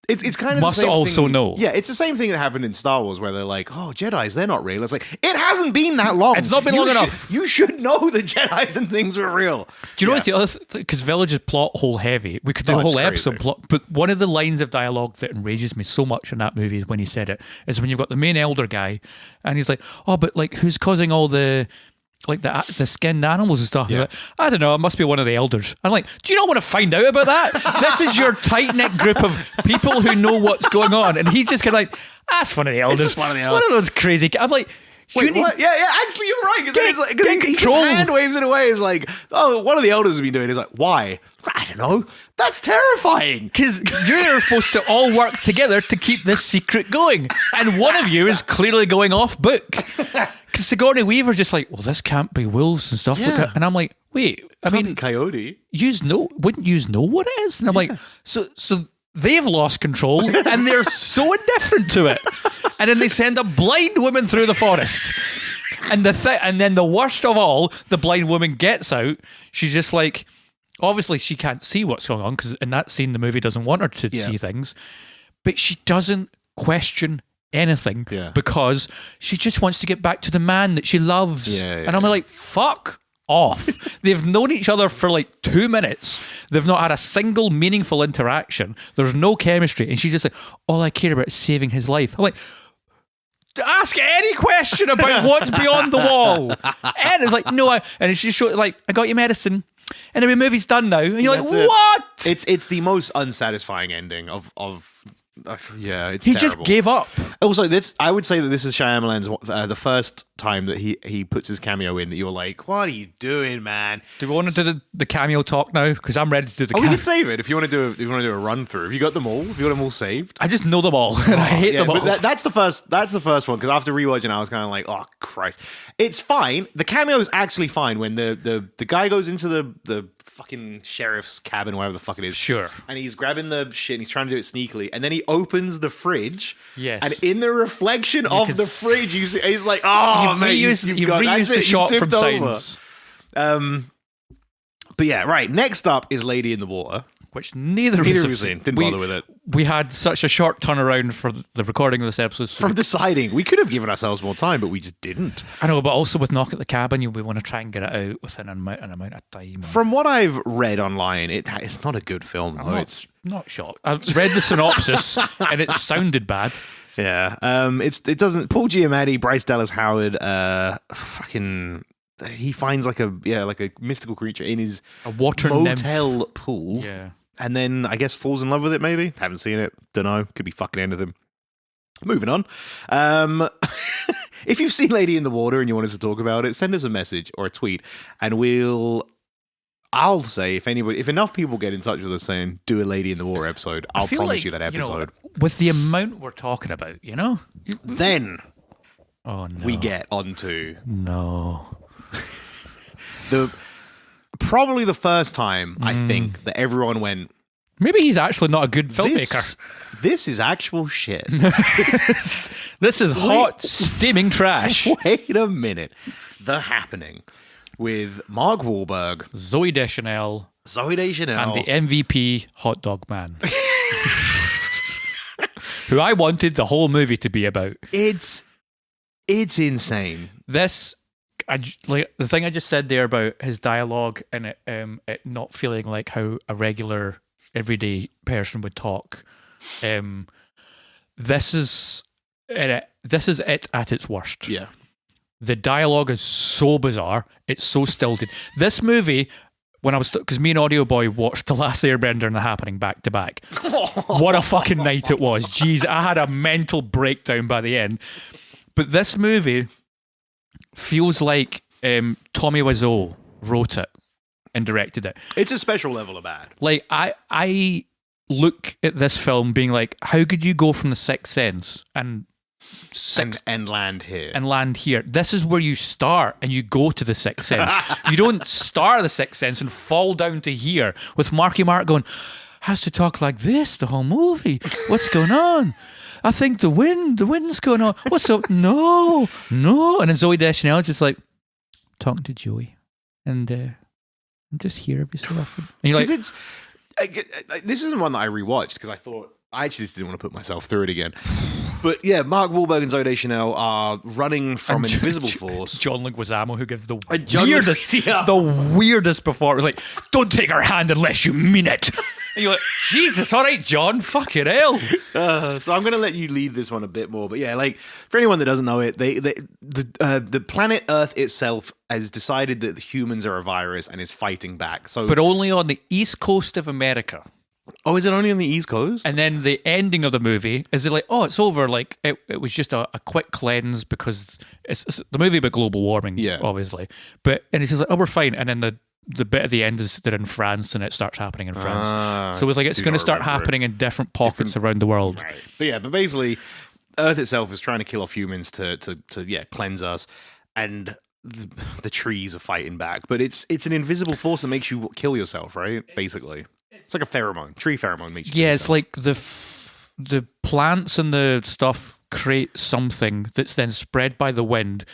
it's kind of must the same also thing. know. Yeah, it's the same thing that happened in Star Wars where they're like, oh, Jedis, they're not real. It's like, it hasn't been that long. It's not been long enough. You should know the Jedis and things were real. Do you know what's the other because Village is plot hole heavy. We could do a whole episode plot, but one of the lines of dialogue that enrages me so much in that movie is when he said it, is when you've got the main elder guy and he's like, oh, but like who's causing all the like the skinned animals and stuff. Yeah. Like, I don't know, it must be one of the elders. I'm like, do you not want to find out about that? This is your tight-knit group of people who know what's going on. And he's just kind of like, that's one of the elders. It's just one of the elders. One of those crazy I'm like, wait, what? Yeah, actually, you're right. Because he just hand waves it away. It's like, oh, one of the elders has been doing it. It's like, why? I don't know. That's terrifying. Because you're supposed to all work together to keep this secret going. And one of you is clearly going off book. Because Sigourney Weaver's just like, well, this can't be wolves and stuff like that. And I'm like, wait, I mean, coyote. Wouldn't you know what it is? And I'm like, so they've lost control and they're so indifferent to it. And then they send a blind woman through the forest. And then the worst of all, the blind woman gets out. She's just like, obviously she can't see what's going on because in that scene the movie doesn't want her to see things. But she doesn't question anything because she just wants to get back to the man that she loves. And I'm like, fuck off. They've known each other for like 2 minutes. They've not had a single meaningful interaction. There's no chemistry. And she's just like, all I care about is saving his life. I'm like, ask any question about what's beyond the wall. And it's like, no, and she's showing like, I got your medicine. And the movie's done now. And you're like, what? It's the most unsatisfying ending of it's he terrible. Just gave up. Also, I would say that this is Shyamalan's the first time that he puts his cameo in that you're like, what are you doing, man? Do we want to do the cameo talk now? Because I'm ready to do the cameo. We can save it if you want to do a run through. Have you got them all? Have you got them all saved? I just know them all. And I hate them all. But that's the first one, because after rewatching I was kind of like, oh Christ. It's fine. The cameo is actually fine when the guy goes into the fucking sheriff's cabin, wherever the fuck it is. Sure. And he's grabbing the shit and he's trying to do it sneakily. And then he opens the fridge. Yes. And in the reflection of the fridge, you see, he's like, oh, man, you've reused the shot from Signs. But yeah, right. Next up is Lady in the Water. Which neither of us have seen. Didn't bother with it. we had such a short turnaround for the recording of this episode. So From deciding, we could have given ourselves more time, but we just didn't. I know, but also with Knock at the Cabin, we want to try and get it out within an amount of time. From what I've read online, it's not a good film, though. It's not shocked. I've read the synopsis and it sounded bad. Yeah. It doesn't. Paul Giamatti, Bryce Dallas Howard, fucking. He finds like a mystical creature in his A water motel nymph. pool. Yeah. And then I guess falls in love with it, maybe. Haven't seen it. Don't know. Could be fucking anything. Moving on. If you've seen Lady in the Water and you want us to talk about it, send us a message or a tweet, and I'll say if enough people get in touch with us saying do a Lady in the Water episode, I'll promise you that episode. With the amount we're talking about, Then oh no, we get onto no. Probably the first time I think that everyone went, Maybe he's actually not a good filmmaker. This is actual shit. This is hot, steaming trash. Wait a minute. The Happening with Mark Wahlberg, Zooey Deschanel, and the MVP Hot Dog Man. Who I wanted the whole movie to be about. It's insane. The thing I just said there about his dialogue and it not feeling like how a regular everyday person would talk. This is it at its worst. Yeah. The dialogue is so bizarre. It's so stilted. This movie, when I was because me and Audio Boy watched The Last Airbender and The Happening back to back. What a fucking night it was. Jeez, I had a mental breakdown by the end. But this movie feels like Tommy Wiseau wrote it and directed it. It's a special level of bad. Like I look at this film being like, how could you go from The Sixth Sense and land here? And land here. This is where you start and you go to The Sixth Sense. You don't start The Sixth Sense and fall down to here with Marky Mark going, has to talk like this the whole movie. What's going on? I think the wind's going on. What's up? No. And then Zooey Deschanel is just like, talking to Joey. And I'm just here every so often. And you're like, it's this isn't one that I rewatched because I actually just didn't want to put myself through it again. But yeah, Mark Wahlberg and Zooey Deschanel are running from an invisible force. John Leguizamo, who gives the weirdest weirdest performance. Like, don't take her hand unless you mean it. And you're like, Jesus, all right, John, fucking hell. So I'm going to let you lead this one a bit more. But yeah, like for anyone that doesn't know it, the planet Earth itself has decided that the humans are a virus and is fighting back. So, but only on the east coast of America. Oh, is it only on the East Coast? And then the ending of the movie is like, oh, it's over. Like it was just a quick cleanse because it's the movie about global warming, obviously. And it's just like, oh, we're fine. And then the bit at the end is they're in France and it starts happening in France. So it's like it's going to start happening in different pockets around the world. Right. But basically, Earth itself is trying to kill off humans to cleanse us, and the trees are fighting back. But it's an invisible force that makes you kill yourself, right? Basically. It's like a pheromone. Tree pheromone makes you kill yourself. It's like the plants and the stuff create something that's then spread by the wind,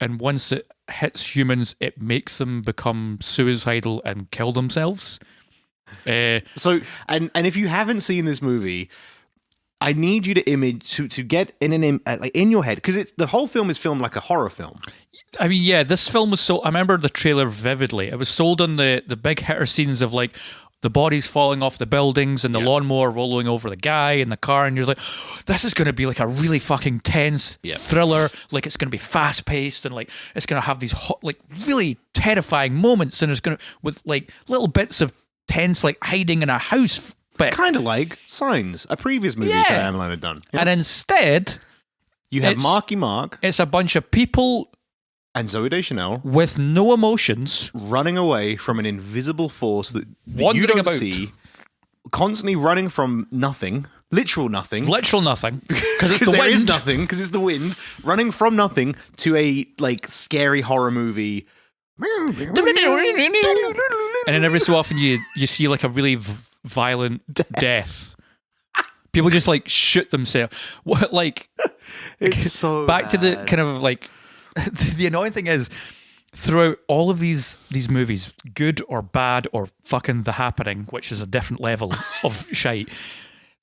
and once it hits humans, it makes them become suicidal and kill themselves. So if you haven't seen this movie, I need you to get in your head, because the whole film is filmed like a horror film. I mean, yeah, this film was I remember the trailer vividly. It was sold on the big hitter scenes of like the bodies falling off the buildings and the lawnmower rolling over the guy in the car, and you're like, this is going to be like a really fucking tense thriller. Like it's going to be fast paced and like it's going to have these like really terrifying moments, and it's going to with like little bits of tense like hiding in a house. But kind of like Signs, a previous movie Shyamalan had done. Yeah. And instead, you have Marky Mark. It's a bunch of people and Zooey Deschanel with no emotions running away from an invisible force that you don't see, constantly running from nothing, literal nothing, because it's the there wind. Is nothing because it's the wind, running from nothing to a like scary horror movie. And then every so often you see like a really violent death. People just like shoot themselves. What like? It's so back bad. To the kind of like. The annoying thing is, throughout all of these movies, good or bad or fucking The Happening, which is a different level of shite,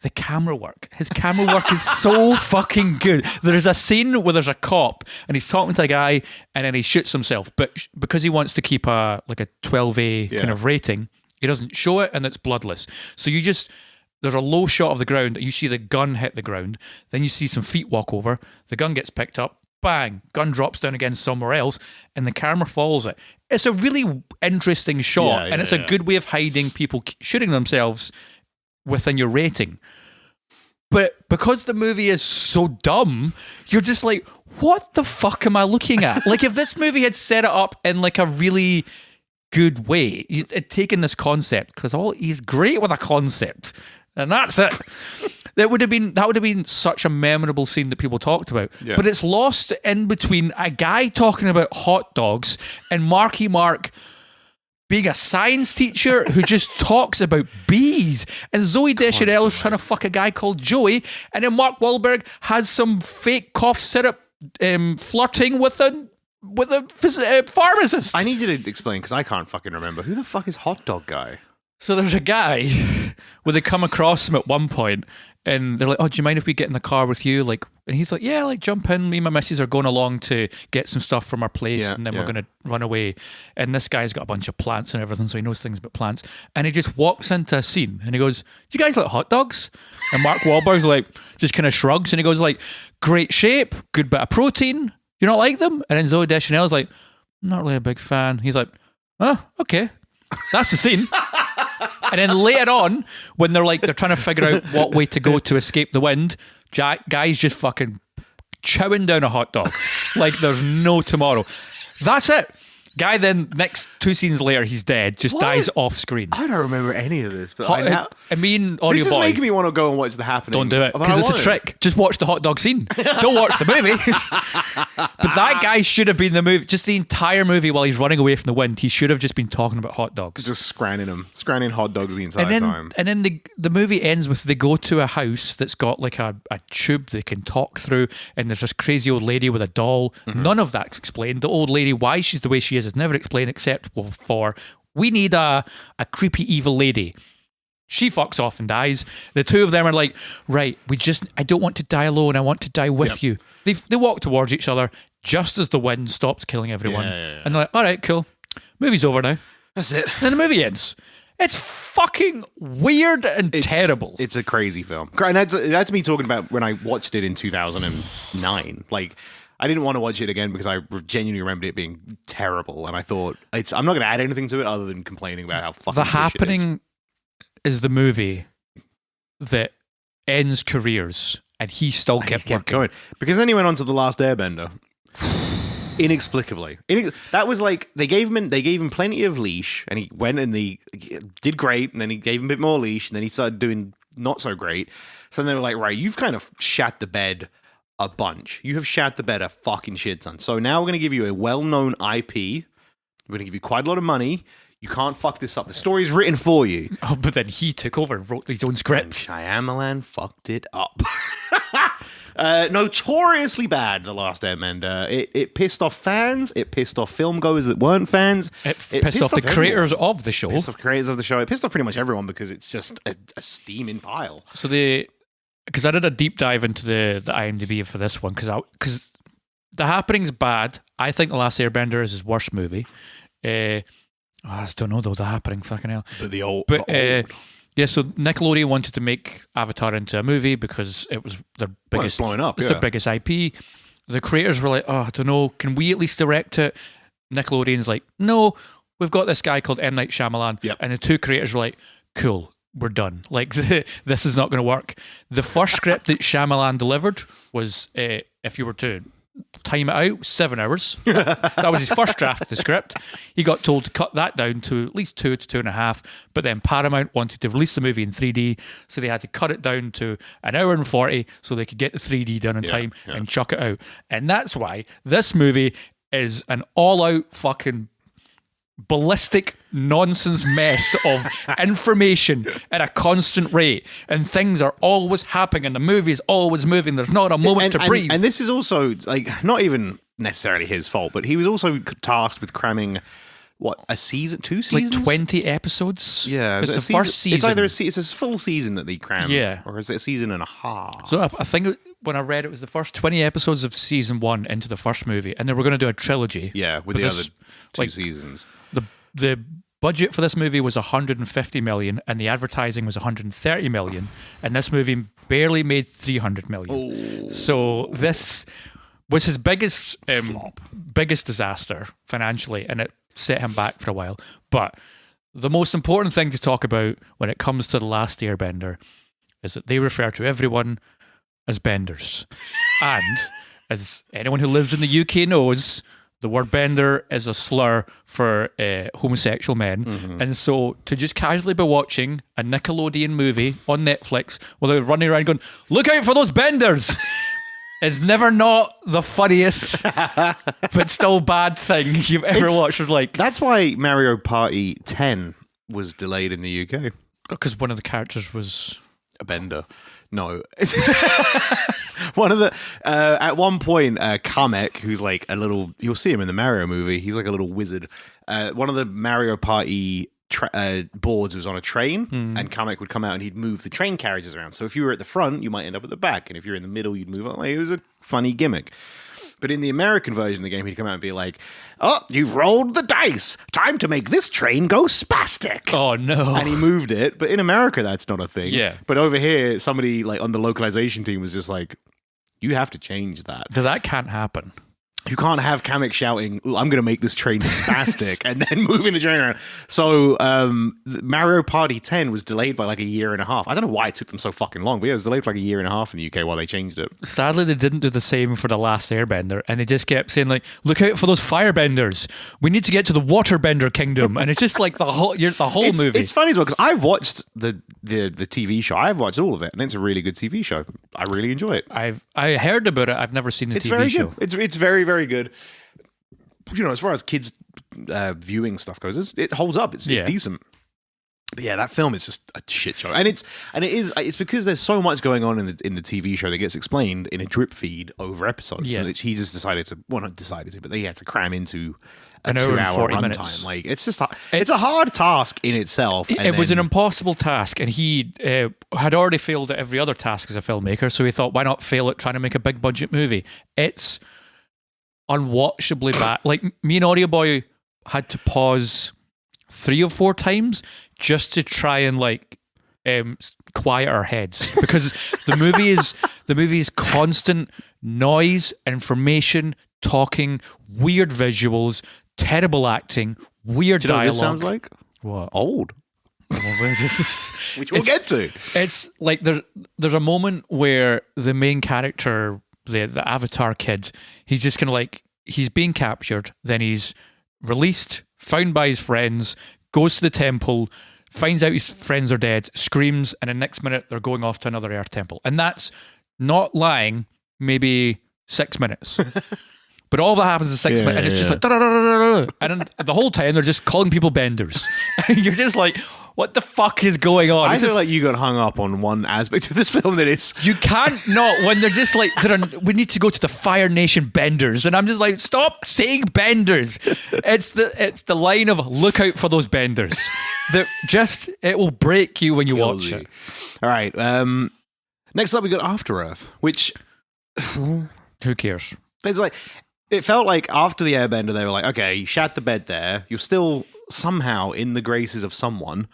the camera work. His camera work is so fucking good. There's a scene where there's a cop and he's talking to a guy and then he shoots himself. But because he wants to keep a 12A kind of rating, he doesn't show it and it's bloodless. So there's a low shot of the ground. You see the gun hit the ground. Then you see some feet walk over. The gun gets picked up. Bang! Gun drops down again somewhere else and the camera follows it. It's a really interesting shot and it's a good way of hiding people shooting themselves within your rating. But because the movie is so dumb, you're just like, what the fuck am I looking at? Like, if this movie had set it up in like a really good way, had taken this concept, because he's great with a concept, and that's it. That would have been such a memorable scene that people talked about. Yeah. But it's lost in between a guy talking about hot dogs and Marky Mark being a science teacher who just talks about bees, and Zooey Deschanel is trying to fuck a guy called Joey, and then Mark Wahlberg has some fake cough syrup flirting with a pharmacist. I need you to explain, because I can't fucking remember. Who the fuck is Hot Dog Guy? So there's a guy where they come across him at one point and they're like, oh, do you mind if we get in the car with you? Like, and he's like, yeah, like jump in. Me and my missus are going along to get some stuff from our place and then we're going to run away. And this guy's got a bunch of plants and everything, so he knows things about plants. And he just walks into a scene and he goes, do you guys like hot dogs? And Mark Wahlberg's like, just kind of shrugs and he goes like, great shape, good bit of protein. You not like them? And then Zooey Deschanel's like, I'm not really a big fan. He's like, oh, okay. That's the scene. And then later on, when they're trying to figure out what way to go to escape the wind, guy's just fucking chowing down a hot dog like there's no tomorrow. That's it. Guy then, next 2 scenes later, he's dead. Just dies off screen. I don't remember any of this. But I mean, Audio this is Boy, making me want to go and watch The Happening. Don't do it, because it's a trick. Just watch the hot dog scene. Don't watch the movie. But that guy should have been the movie. Just the entire movie while he's running away from the wind, he should have just been talking about hot dogs. Just scranning hot dogs the entire time. And then the movie ends with they go to a house that's got like a tube they can talk through, and there's this crazy old lady with a doll. Mm-hmm. None of that's explained. The old lady, why she's the way she is never explained, except for we need a creepy evil lady. She fucks off and dies. The two of them are like, right, I don't want to die alone, I want to die with you. They walk towards each other just as the wind stops killing everyone. And they're like, all right, cool. Movie's over now. That's it. And the movie ends. It's fucking weird and terrible. It's a crazy film. And that's me talking about when I watched it in 2009. Like, I didn't want to watch it again because I genuinely remembered it being terrible, and I thought I'm not going to add anything to it other than complaining about how fucking The Happening is the movie that ends careers, and he still kept working. Going. Because then he went on to The Last Airbender. Inexplicably. That was like they gave him plenty of leash, and he went and he did great, and then he gave him a bit more leash, and then he started doing not so great. So then they were like, right, you've kind of shat the bed a bunch. You have shat the bed a fucking shit ton. So now we're going to give you a well-known IP. We're going to give you quite a lot of money. You can't fuck this up. The story's written for you. Oh, but then he took over and wrote his own script. And Shyamalan fucked it up. Notoriously bad, The Last Airbender. It pissed off fans. It pissed off film goers that weren't fans. It pissed off the creators of the show. It pissed off the creators of the show. It pissed off pretty much everyone because it's just a steaming pile. So because I did a deep dive into the IMDb for this one, because The Happening's bad. I think The Last Airbender is his worst movie. I don't know though, The Happening, fucking hell. But the old. Yeah, so Nickelodeon wanted to make Avatar into a movie because it was their biggest, blowing up. It's their biggest IP. The creators were like, oh, I don't know, can we at least direct it? Nickelodeon's like, no, we've got this guy called M. Night Shyamalan. Yep. And the two creators were like, cool, we're done. Like, this is not going to work. The first script that Shyamalan delivered was, if you were to time it out, 7 hours. That was his first draft of the script. He got told to cut that down to at least 2 to 2.5, but then Paramount wanted to release the movie in 3D, so they had to cut it down to 1 hour and 40 so they could get the 3D done in time and chuck it out. And that's why this movie is an all-out fucking ballistic nonsense mess of information at a constant rate, and things are always happening and the movie is always moving. There's not a moment to breathe. And this is also like not even necessarily his fault, but he was also tasked with cramming what, a season, 2 like seasons? 20 episodes. Yeah, it's the season, first season. It's either it's a full season that they cram, Yeah. or is it a season and a half? So I think when I read it was the first 20 episodes of season 1 into the first movie, and they were going to do a trilogy. Yeah, with But the this, other 2 like, seasons. The budget for this movie was 150 million, and the advertising was 130 million, and this movie barely made 300 million. So this was his biggest disaster financially, and it set him back for a while. But the most important thing to talk about when it comes to The Last Airbender is that they refer to everyone as benders. And as anyone who lives in the UK knows, the word bender is a slur for homosexual men. Mm-hmm. And so to just casually be watching a Nickelodeon movie on Netflix while they're running around going, look out for those benders, is never not the funniest but still bad thing you've ever watched. Like, that's why Mario Party 10 was delayed in the UK. Because one of the characters was a bender. No. One of the at one point Kamek, who's like a little, you'll see him in the Mario movie, he's like a little wizard. One of the Mario Party boards was on a train, and Kamek would come out and he'd move the train carriages around. So if you were at the front, you might end up at the back, and if you're in the middle, you'd move on. Like, it was a funny gimmick. But in the American version of the game, he'd come out and be like, oh, you've rolled the dice. Time to make this train go spastic. Oh, no. And he moved it. But in America, that's not a thing. Yeah. But over here, somebody like on the localization team was just like, you have to change that. That can't happen. You can't have Kamek shouting, I'm going to make this train spastic, and then moving the train around. So Mario Party 10 was delayed by like a year and a half. I don't know why it took them so fucking long, but yeah, it was delayed for like a year and a half in the UK while they changed it. Sadly, they didn't do the same for The Last Airbender, and they just kept saying, like, look out for those firebenders. We need to get to the waterbender kingdom. And it's just like the whole movie. It's funny as well, because I've watched the TV show. I've watched all of it, and it's a really good TV show. I really enjoy it. I heard about it. I've never seen the TV show. Good. It's very, very good. You know, as far as kids viewing stuff goes, it holds up. It's decent. But yeah, that film is just a shit show, and it's because there's so much going on in the TV show that gets explained in a drip feed over episodes. Yeah. And he just decided to, well, not decided to, but they had to cram into an hour and 40 runtime. minutes. Like, it's a hard task in itself. It was an impossible task, and he had already failed at every other task as a filmmaker. So he thought, why not fail at trying to make a big budget movie? It's unwatchably bad. Like, me and Audio Boy had to pause 3 or 4 times just to try and like quiet our heads, because the movie is constant noise, information, talking, weird visuals, terrible acting, weird dialogue. This sounds like what? Old. Which we'll get to. It's like there's a moment where the main character, the Avatar kid, he's just kind of like, he's being captured, then he's released, found by his friends, goes to the temple, finds out his friends are dead, screams, and the next minute they're going off to another air temple. And that's not lying, maybe 6 minutes. But all that happens in 6 minutes, and it's just like, da-da-da-da-da-da. And the whole time they're just calling people benders. And you're just like, what the fuck is going on? I feel like you got hung up on one aspect of this film that is... You can't not, when they're just like, we need to go to the Fire Nation benders. And I'm just like, stop saying benders. It's the line of, look out for those benders. That just, it will break you when you watch it. All right. Next up, we got After Earth, which... Who cares? It's like, it felt like after the Airbender, they were like, okay, you shat the bed there. You're still somehow in the graces of someone.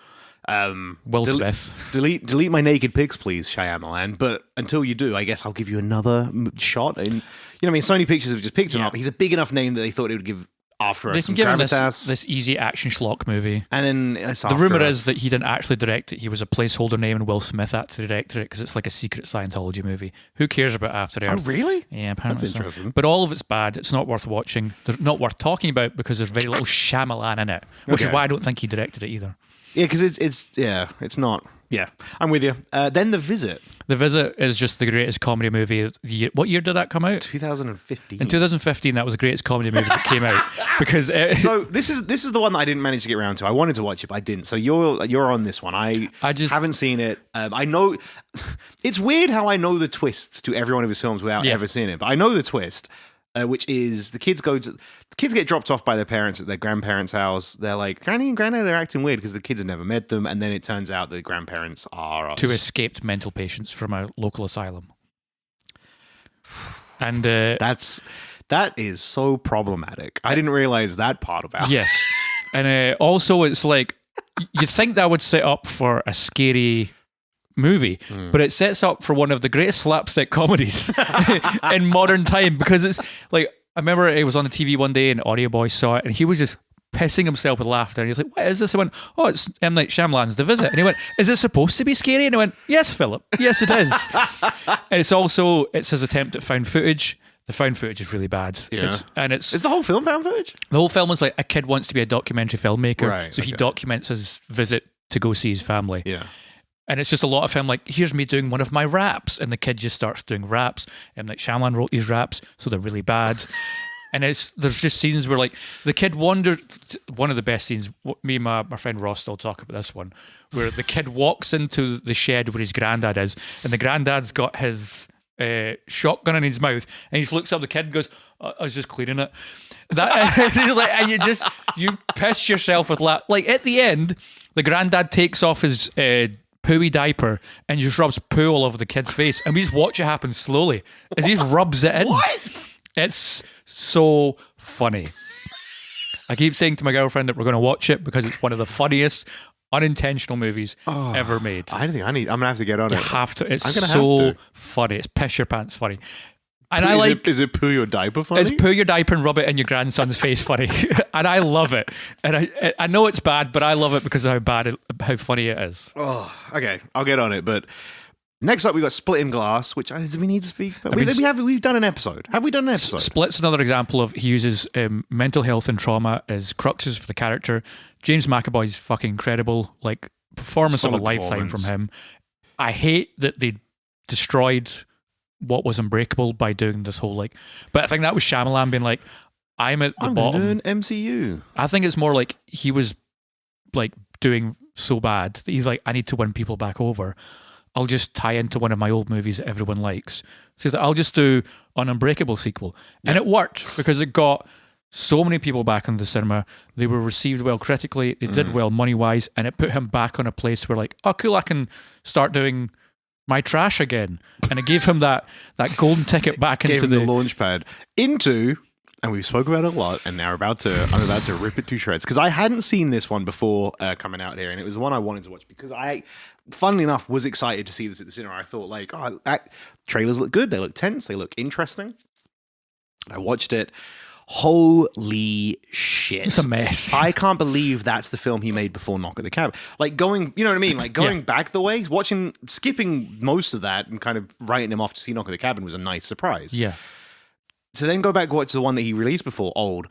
Will Smith. Delete my naked pics, please, Shyamalan. But until you do, I guess I'll give you another shot. And, you know what I mean? Sony Pictures have just picked him up. He's a big enough name that they thought it would give After Earth some gravitas. This easy action schlock movie. And then the rumor is that he didn't actually direct it. He was a placeholder name, and Will Smith actually directed it because it's like a secret Scientology movie. Who cares about After Earth? Oh, really? Yeah, apparently. That's interesting. But all of it's bad. It's not worth watching. They're not worth talking about because there's very little Shyamalan in it, which is why I don't think he directed it either. Yeah, because it's not. Yeah, I'm with you. Then The Visit. The Visit is just the greatest comedy movie. What year did that come out? 2015. In 2015, that was the greatest comedy movie that came out because. So this is the one that I didn't manage to get around to. I wanted to watch it, but I didn't. So you're on this one. I just haven't seen it. I know it's weird how I know the twists to every one of his films without ever seeing it, but I know the twist. which is the kids get dropped off by their parents at their grandparents' house. They're like, Granny and Granddad are acting weird because the kids have never met them, and then it turns out the grandparents are Two escaped mental patients from a local asylum. And that is so problematic. I didn't realize that part about it. Yes. And also it's like, you think that would set up for a scary movie, but it sets up for one of the greatest slapstick comedies in modern time, because it's like, I remember it was on the TV one day and Audio Boy saw it and he was just pissing himself with laughter, and he's like, what is this? I went, oh, it's M. Night Shyamalan's The Visit. And he went, is it supposed to be scary? And I went, yes, Philip, yes it is. And it's his attempt at found footage. The found footage is really bad. Yeah. Is the whole film found footage? The whole film is like a kid wants to be a documentary filmmaker, right, so he documents his visit to go see his family. Yeah. And it's just a lot of him like, here's me doing one of my raps, and the kid just starts doing raps, and like Shyamalan wrote these raps, so they're really bad. And there's just scenes where like the kid wandered. One of the best scenes, me and my friend Ross still talk about this one, where the kid walks into the shed where his granddad is, and the granddad's got his shotgun in his mouth, and he just looks up the kid and goes, I was just cleaning it. And you piss yourself with laugh. Like at the end, the granddad takes off his pooey diaper and just rubs poo all over the kid's face, and we just watch it happen slowly as he just rubs it in. What? It's so funny. I keep saying to my girlfriend that we're going to watch it because it's one of the funniest unintentional movies ever made. I think I'm going to have to get on You it. have to. It's I'm gonna so have to. funny. It's piss your pants funny. And Is it poo your diaper funny? It's poo your diaper and rub it in your grandson's face funny. And I love it. And I know it's bad, but I love it because of how funny it is. Oh, okay. I'll get on it. But next up, we got Split in Glass, which we need to speak about. We've done an episode. Have we done an episode? Split's another example of he uses mental health and trauma as cruxes for the character. James McAvoy's fucking incredible. Like, performance of a lifetime from him. I hate that they destroyed what was Unbreakable by doing this whole like, but I think that was Shyamalan being like, I'm at the bottom. I'm doing MCU. I think it's more like he was like doing so bad that he's like, I need to win people back over. I'll just tie into one of my old movies that everyone likes. So I'll just do an Unbreakable sequel. Yeah. And it worked because it got so many people back into the cinema. They were received well critically. They did well money-wise. And it put him back on a place where like, oh, cool, I can start doing my trash again. And it gave him that golden ticket back into the launch pad. And we've spoken about it a lot, and now I'm about to rip it to shreds. Because I hadn't seen this one before coming out here, and it was the one I wanted to watch because I, funnily enough, was excited to see this at the cinema. I thought, like, trailers look good, they look tense, they look interesting. I watched it. Holy shit. It's a mess. I can't believe that's the film he made before Knock at the Cabin. Like going, you know what I mean? Like going back the way, skipping most of that and kind of writing him off to see Knock at the Cabin was a nice surprise. Yeah. So then go back and watch the one that he released before, Old.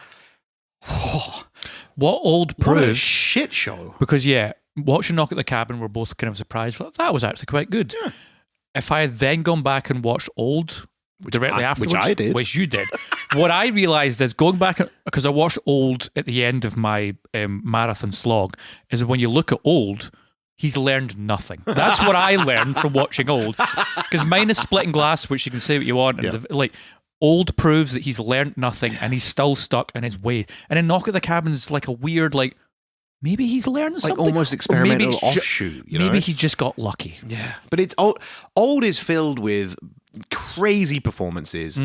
What Old proves... What a shit show. Because, watching Knock at the Cabin, we're both kind of surprised. Well, that was actually quite good. Yeah. If I had then gone back and watched Old... directly afterwards, which I did, which you did. What I realised is going back, because I watched Old at the end of my marathon slog, is when you look at Old, he's learned nothing. That's what I learned from watching Old. Because mine is Splitting Glass, which you can say what you want, and Old proves that he's learned nothing and he's still stuck in his way. And then Knock at the Cabin is like a weird, like, maybe he's learned something. Like almost experimental offshoot. Maybe he just got lucky. Yeah. But it's Old is filled with crazy performances,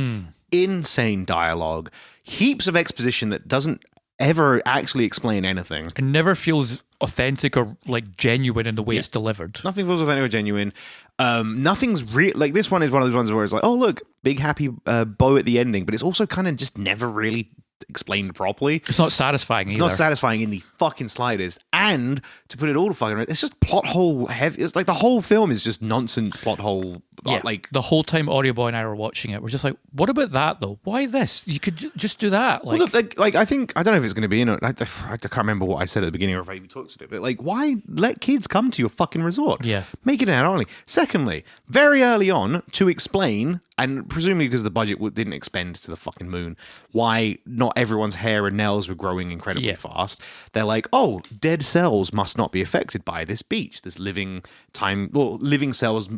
insane dialogue, heaps of exposition that doesn't ever actually explain anything. It never feels authentic or like genuine in the way it's delivered. Nothing feels authentic or genuine. Nothing's real. Like this one is one of those ones where it's like, oh look, big happy bow at the ending, but it's also kind of just never really explained properly. It's not satisfying either. It's not satisfying in the fucking slightest. And to put it all to fucking right, it's just plot hole heavy. It's like the whole film is just nonsense plot hole. Yeah, like the whole time Audio Boy and I were watching it, we're just like, what about that though? Why this? You could just do that. Like, well, like I think, I don't know if it's going to be in it. I can't remember what I said at the beginning or if I even talked to it, but like, why let kids come to your fucking resort? Yeah. Make it an only. Secondly, very early on to explain, and presumably because the budget didn't expend to the fucking moon, why not everyone's hair and nails were growing incredibly fast. They're like, oh, dead cells must not be affected by this beach. This living cells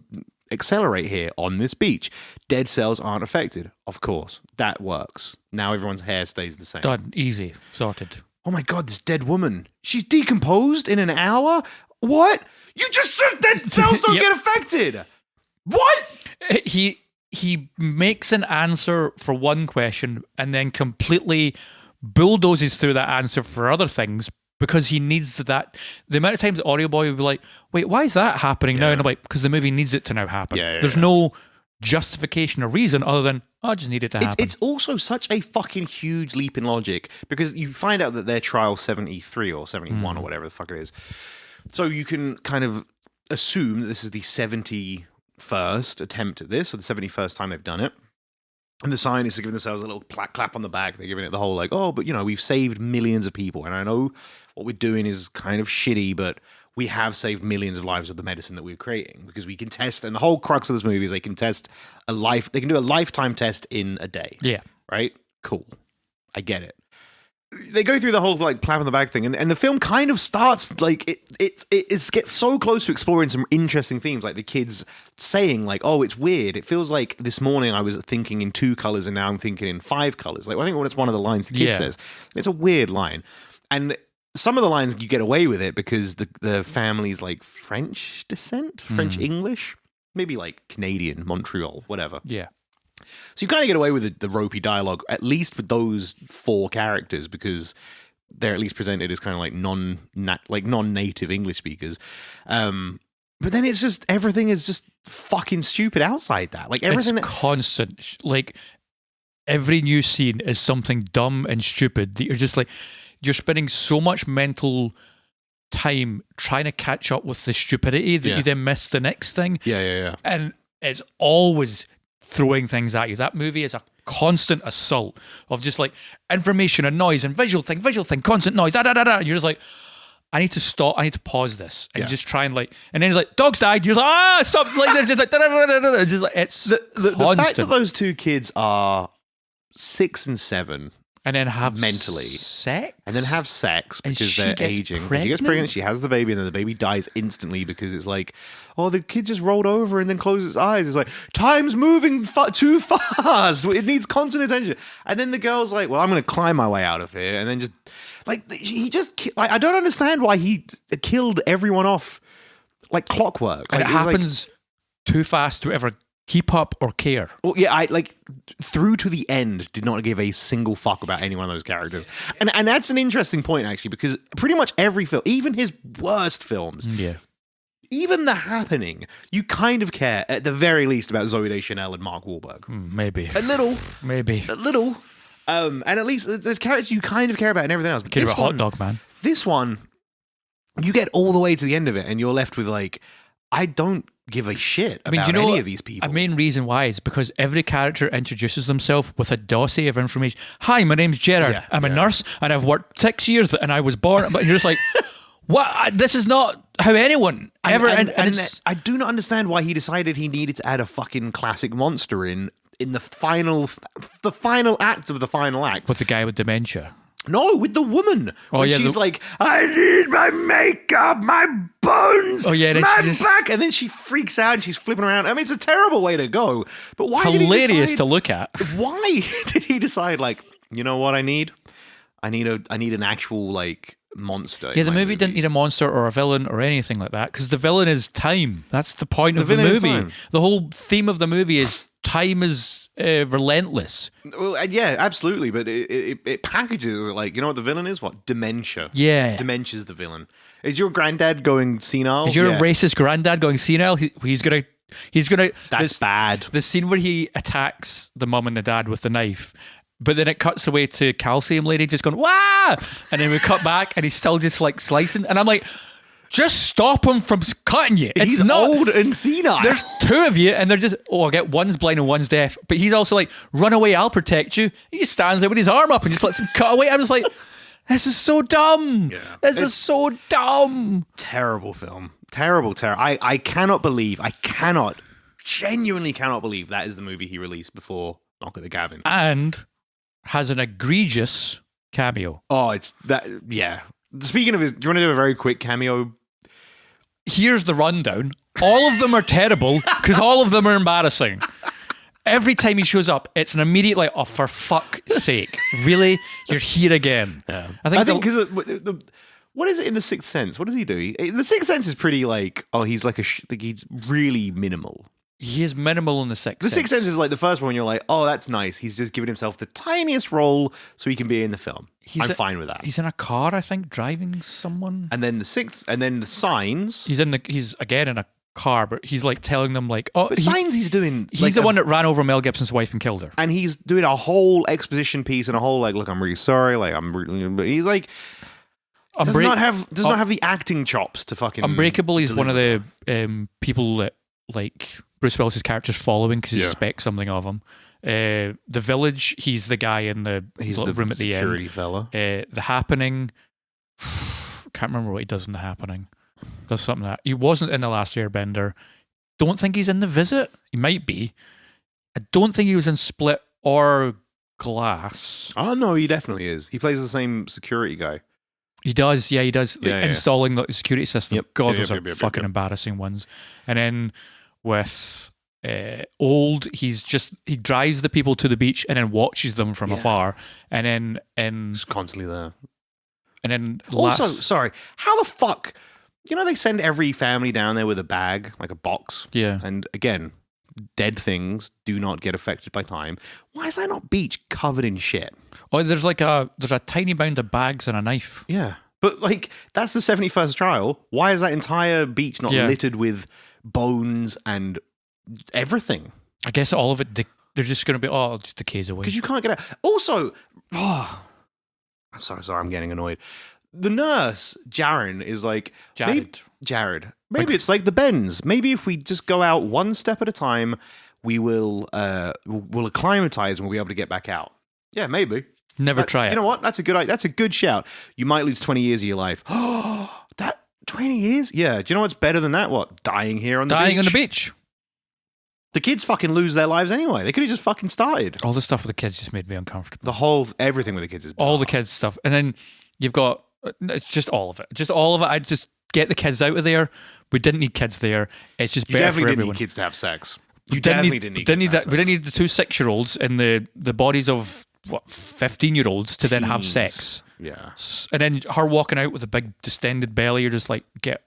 accelerate here on this beach. Dead cells aren't affected. Of course, that works. Now everyone's hair stays the same. Done. Easy. Sorted. Oh my God, this dead woman. She's decomposed in an hour? What? You just said dead cells don't get affected. What? He makes an answer for one question and then completely bulldozes through that answer for other things because he needs that. The amount of times the audio boy would be like, wait, why is that happening now? And I'm like, because the movie needs it to now happen. There's no justification or reason other than, I just need it to happen. It's also such a fucking huge leap in logic because you find out that their trial 73 or 71 or whatever the fuck it is. So you can kind of assume that this is the 71st attempt at this, or the 71st time they've done it. And the scientists are giving themselves a little clap on the back. They're giving it the whole like, oh, but we've saved millions of people. And I know what we're doing is kind of shitty, but we have saved millions of lives with the medicine that we're creating because we can test. And the whole crux of this movie is they can test they can do a lifetime test in a day. Yeah. Right? Cool. I get it. They go through the whole like clap on the back thing, and the film kind of starts like it gets so close to exploring some interesting themes, like the kids saying like, "Oh, it's weird. It feels like this morning I was thinking in 2 colors, and now I'm thinking in 5 colors." Like I think that's one of the lines the kid says. It's a weird line, and some of the lines you get away with it because the family's like French descent, French English, maybe like Canadian, Montreal, whatever. Yeah. So you kind of get away with the ropey dialogue, at least with those 4 characters, because they're at least presented as kind of like non-native English speakers. But then it's just everything is just fucking stupid outside that. Like everything, it's constant. Like every new scene is something dumb and stupid that you're just like you're spending so much mental time trying to catch up with the stupidity that you then miss the next thing. Yeah. And it's always throwing things at you. That movie is a constant assault of just like information and noise and visual thing, constant noise, And you're just like, I need to stop. I need to pause this and just try and like. And then he's like, dogs died. You're like, stop! Like it's just like It's just like it's the fact that those 2 kids are 6 and 7. And then have mentally sex, because they're aging. She gets pregnant, she has the baby, and then the baby dies instantly because it's like, oh, the kid just rolled over and then closed its eyes. It's like time's moving too fast. It needs constant attention. And then the girl's like, well, I'm going to climb my way out of here, and then just like I don't understand why he killed everyone off like clockwork. And like, it happens too fast to ever keep up or care. Well, yeah, I like through to the end did not give a single fuck about any one of those characters. And that's an interesting point actually, because pretty much every film, even his worst films, even The Happening, you kind of care at the very least about Zooey Deschanel and Mark Wahlberg. Maybe. A little. Maybe. A little. And at least there's characters you kind of care about and everything else. But care about Hot Dog Man. This one, you get all the way to the end of it and you're left with like, I don't give a shit about any of these people. A main reason why is because every character introduces themselves with a dossier of information. Hi, my name's Gerard. I'm a nurse and I've worked 6 years and I was born. But you're just like, what? This is not how anyone ever. And I do not understand why he decided he needed to add a fucking classic monster in the final act of the final act with the guy with dementia. No, with the woman. Oh, yeah. She's like, I need my makeup, my bones, my back. And then she freaks out and she's flipping around. I mean, it's a terrible way to go. But why hilarious did he decide, to look at. Why did he decide, like, you know what I need? I need an actual, like, monster. Yeah, the movie didn't need a monster or a villain or anything like that because the villain is time. That's the point of the movie. The whole theme of the movie is time is relentless. Well, yeah, absolutely. But it packages it like, you know what the villain is? What? Dementia. Yeah. Dementia's the villain. Is your granddad going senile? Is your racist granddad going senile? He's gonna. That's bad. The scene where he attacks the mum and the dad with the knife. But then it cuts away to Calcium Lady just going, wah! And then we cut back and he's still just like slicing. And I'm like, just stop him from cutting you. He's not old and senile. There's 2 of you and they're just, I get one's blind and one's deaf. But he's also like, run away, I'll protect you. He just stands there with his arm up and just lets him cut away. I'm just like, this is so dumb. Yeah. This is so dumb. Terrible film. Terrible. I genuinely cannot believe that is the movie he released before Knock at the Cabin. And has an egregious cameo. Oh, it's that, yeah. Speaking of his, do you want to do a very quick cameo? Here's the rundown All of them are terrible because all of them are embarrassing. Every time he shows up, it's an immediate like, oh, for fuck's sake, really? You're here again. Yeah. I think because what is it in The Sixth Sense? What does he do? The Sixth Sense is pretty like, oh, he's like he's really minimal. He is minimal in The Sixth Sense. The Sixth Sense is like the first one. You're like, oh, that's nice. He's just given himself the tiniest role so he can be in the film. I'm fine with that. He's in a car, I think, driving someone. And then the Signs. He's again in a car, but he's like telling them like, oh, but Signs he's doing. He's like the one that ran over Mel Gibson's wife and killed her. And he's doing a whole exposition piece and a whole like, look, I'm really sorry. Like I'm really, but he's like. Does not have the acting chops to fucking. Unbreakable. He's one of the people that like Bruce Willis's character's following because he suspects something of him. The Village. He's the guy in the room at the end. Security fella. The Happening. Can't remember what he does in The Happening. Does something that he wasn't in The Last Airbender. Don't think he's in The Visit. He might be. I don't think he was in Split or Glass. Oh no, he definitely is. He plays the same security guy. He does, yeah, he does. Installing the security system. Yep. God, those are fucking embarrassing ones. And then with Old, he drives the people to the beach and then watches them from afar. And then just constantly there. And then also, sorry, how the fuck? You know they send every family down there with a bag, like a box. Yeah. And again, dead things do not get affected by time. Why is that not beach covered in shit? Oh, there's a tiny mound of bags and a knife. Yeah. But like that's the 71st trial. Why is that entire beach not littered with bones and everything? I guess all of it they're just going to be it just decays away. Because you can't get out. Also, I'm sorry, I'm getting annoyed. The nurse, Jaren, is like Jared. Maybe it's like the Bends. Maybe if we just go out one step at a time, we'll acclimatize and we'll be able to get back out. Yeah, maybe. Never try it. You know what? That's a good shout. You might lose 20 years of your life. Oh, that 20 years? Yeah. Do you know what's better than that? What? Dying on the beach. The kids fucking lose their lives anyway. They could have just fucking started. All the stuff with the kids just made me uncomfortable. Everything with the kids is bizarre. All the kids stuff. And then you've got, it's just all of it. Just all of it. I just get the kids out of there. We didn't need kids there. It's just better for everyone. You definitely didn't need kids to have sex. We didn't need the two 6-year-olds in the bodies of 15-year-olds to then have sex. Yeah. And then her walking out with a big distended belly, you're just like,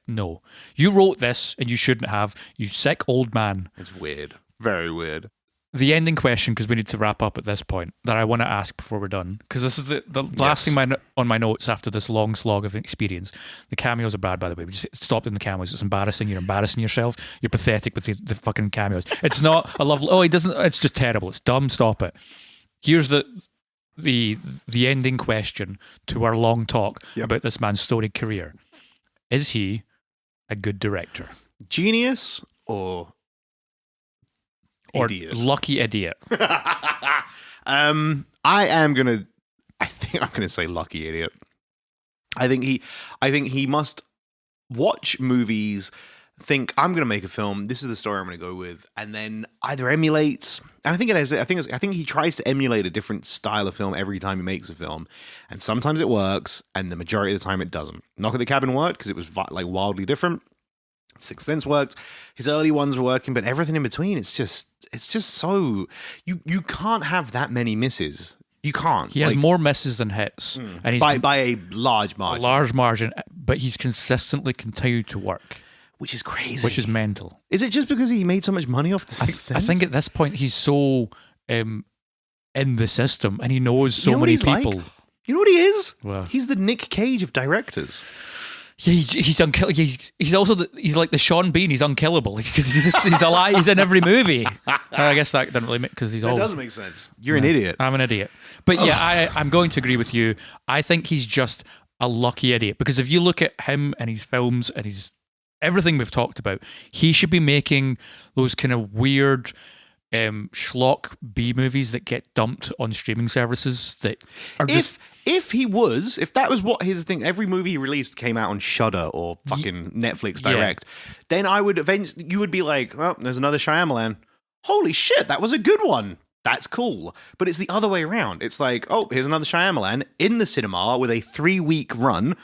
no. You wrote this and you shouldn't have. You sick old man. It's weird. Very weird. The ending question, because we need to wrap up at this point, that I want to ask before we're done, because this is the last thing on my notes after this long slog of experience. The cameos are bad, by the way. We just stopped in the cameos. It's embarrassing. You're embarrassing yourself. You're pathetic with the fucking cameos. It's not a lovely... he doesn't... It's just terrible. It's dumb. Stop it. Here's the ending question to our long talk about this man's storied career. Is he a good director? Genius or idiot? Lucky idiot? I think I'm gonna say lucky idiot. I think he must watch movies, think I'm going to make a film. This is the story I'm going to go with, and then either emulates. And I think he tries to emulate a different style of film every time he makes a film, and sometimes it works, and the majority of the time it doesn't. Knock at the Cabin worked because it was like wildly different. Sixth Sense worked. His early ones were working, but everything in between, it's just so you can't have that many misses. You can't. He has more misses than hits, and he's by a large margin. A large margin, but he's consistently continued to work, which is crazy. Which is mental. Is it just because he made so much money off the Sixth Sense? I think at this point he's so in the system, and he knows so many people. Like? You know what he is? Well, he's the Nick Cage of directors. Yeah, he's unkillable. He's also he's like the Sean Bean. He's unkillable because he's alive. He's in every movie. I guess that doesn't really make because he's that doesn't make sense. You're an idiot. I'm an idiot. But yeah, I'm going to agree with you. I think he's just a lucky idiot because if you look at him and his films and his everything we've talked about, he should be making those kind of weird schlock B movies that get dumped on streaming services that are just. If that was what his thing, every movie he released came out on Shudder or fucking Netflix Direct, then I would eventually, you would be like, well, there's another Shyamalan. Holy shit, that was a good one. That's cool. But it's the other way around. It's like, oh, here's another Shyamalan in the cinema with a 3-week run.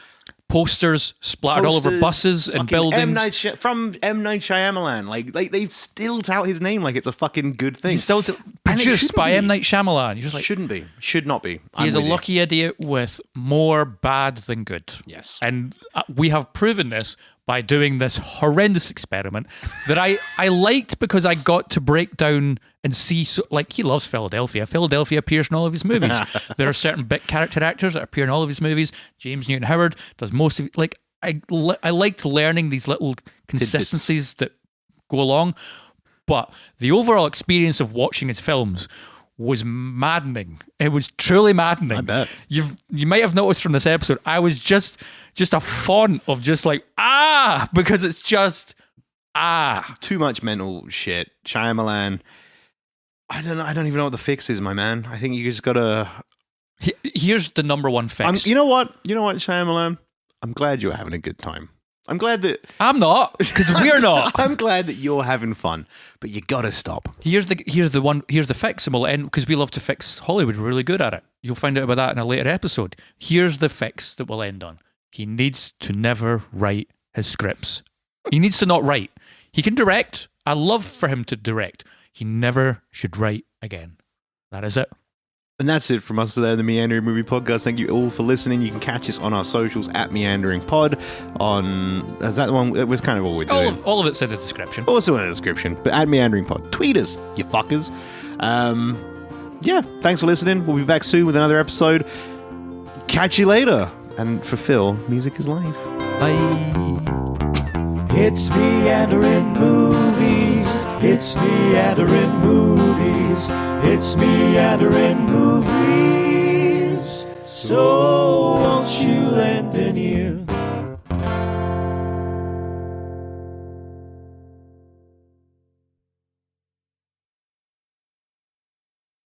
posters splattered all over Posters, buses and fucking buildings. from M. Night Shyamalan. Like they still tout his name like it's a fucking good thing. He's still And it produced shouldn't by be. M. Night Shyamalan. You're just like, Shouldn't be. Should not be. he is a with you. lucky idiot with more bad than good. Yes. And we have proven this by doing this horrendous experiment that I liked because I got to break down and see, like, he loves Philadelphia. Philadelphia appears in all of his movies. There are certain big character actors that appear in all of his movies. James Newton Howard does most of it. Like, I liked learning these little consistencies that go along. But the overall experience of watching his films was maddening. It was truly maddening. I bet. You might have noticed from this episode, I was just a font of just like, because it's just, Too much mental shit. Shyamalan. I don't know. I don't even know what the fix is, my man. I think you just gotta. Here's the number one fix. You know what? You know what, Shyamalan? I'm glad you're having a good time. I'm glad that I'm not, because we're not. I'm glad that you're having fun, but you gotta stop. Here's the fix, and we'll end because we love to fix Hollywood. We're really good at it. You'll find out about that in a later episode. Here's the fix that we'll end on. He needs to never write his scripts. He needs to not write. He can direct. I love for him to direct. He never should write again. That is it. And that's it from us there, the Meandering Movie Podcast. Thank you all for listening. You can catch us on our socials at Meandering Pod. Is that the one? That was kind of what we're doing. All of it's in the description. Also in the description, but at Meandering Pod. Tweet us, you fuckers. Yeah, thanks for listening. We'll be back soon with another episode. Catch you later. And for Phil, music is life. Bye. It's meandering movies. It's meandering movies. It's meandering movies. So won't you lend an ear?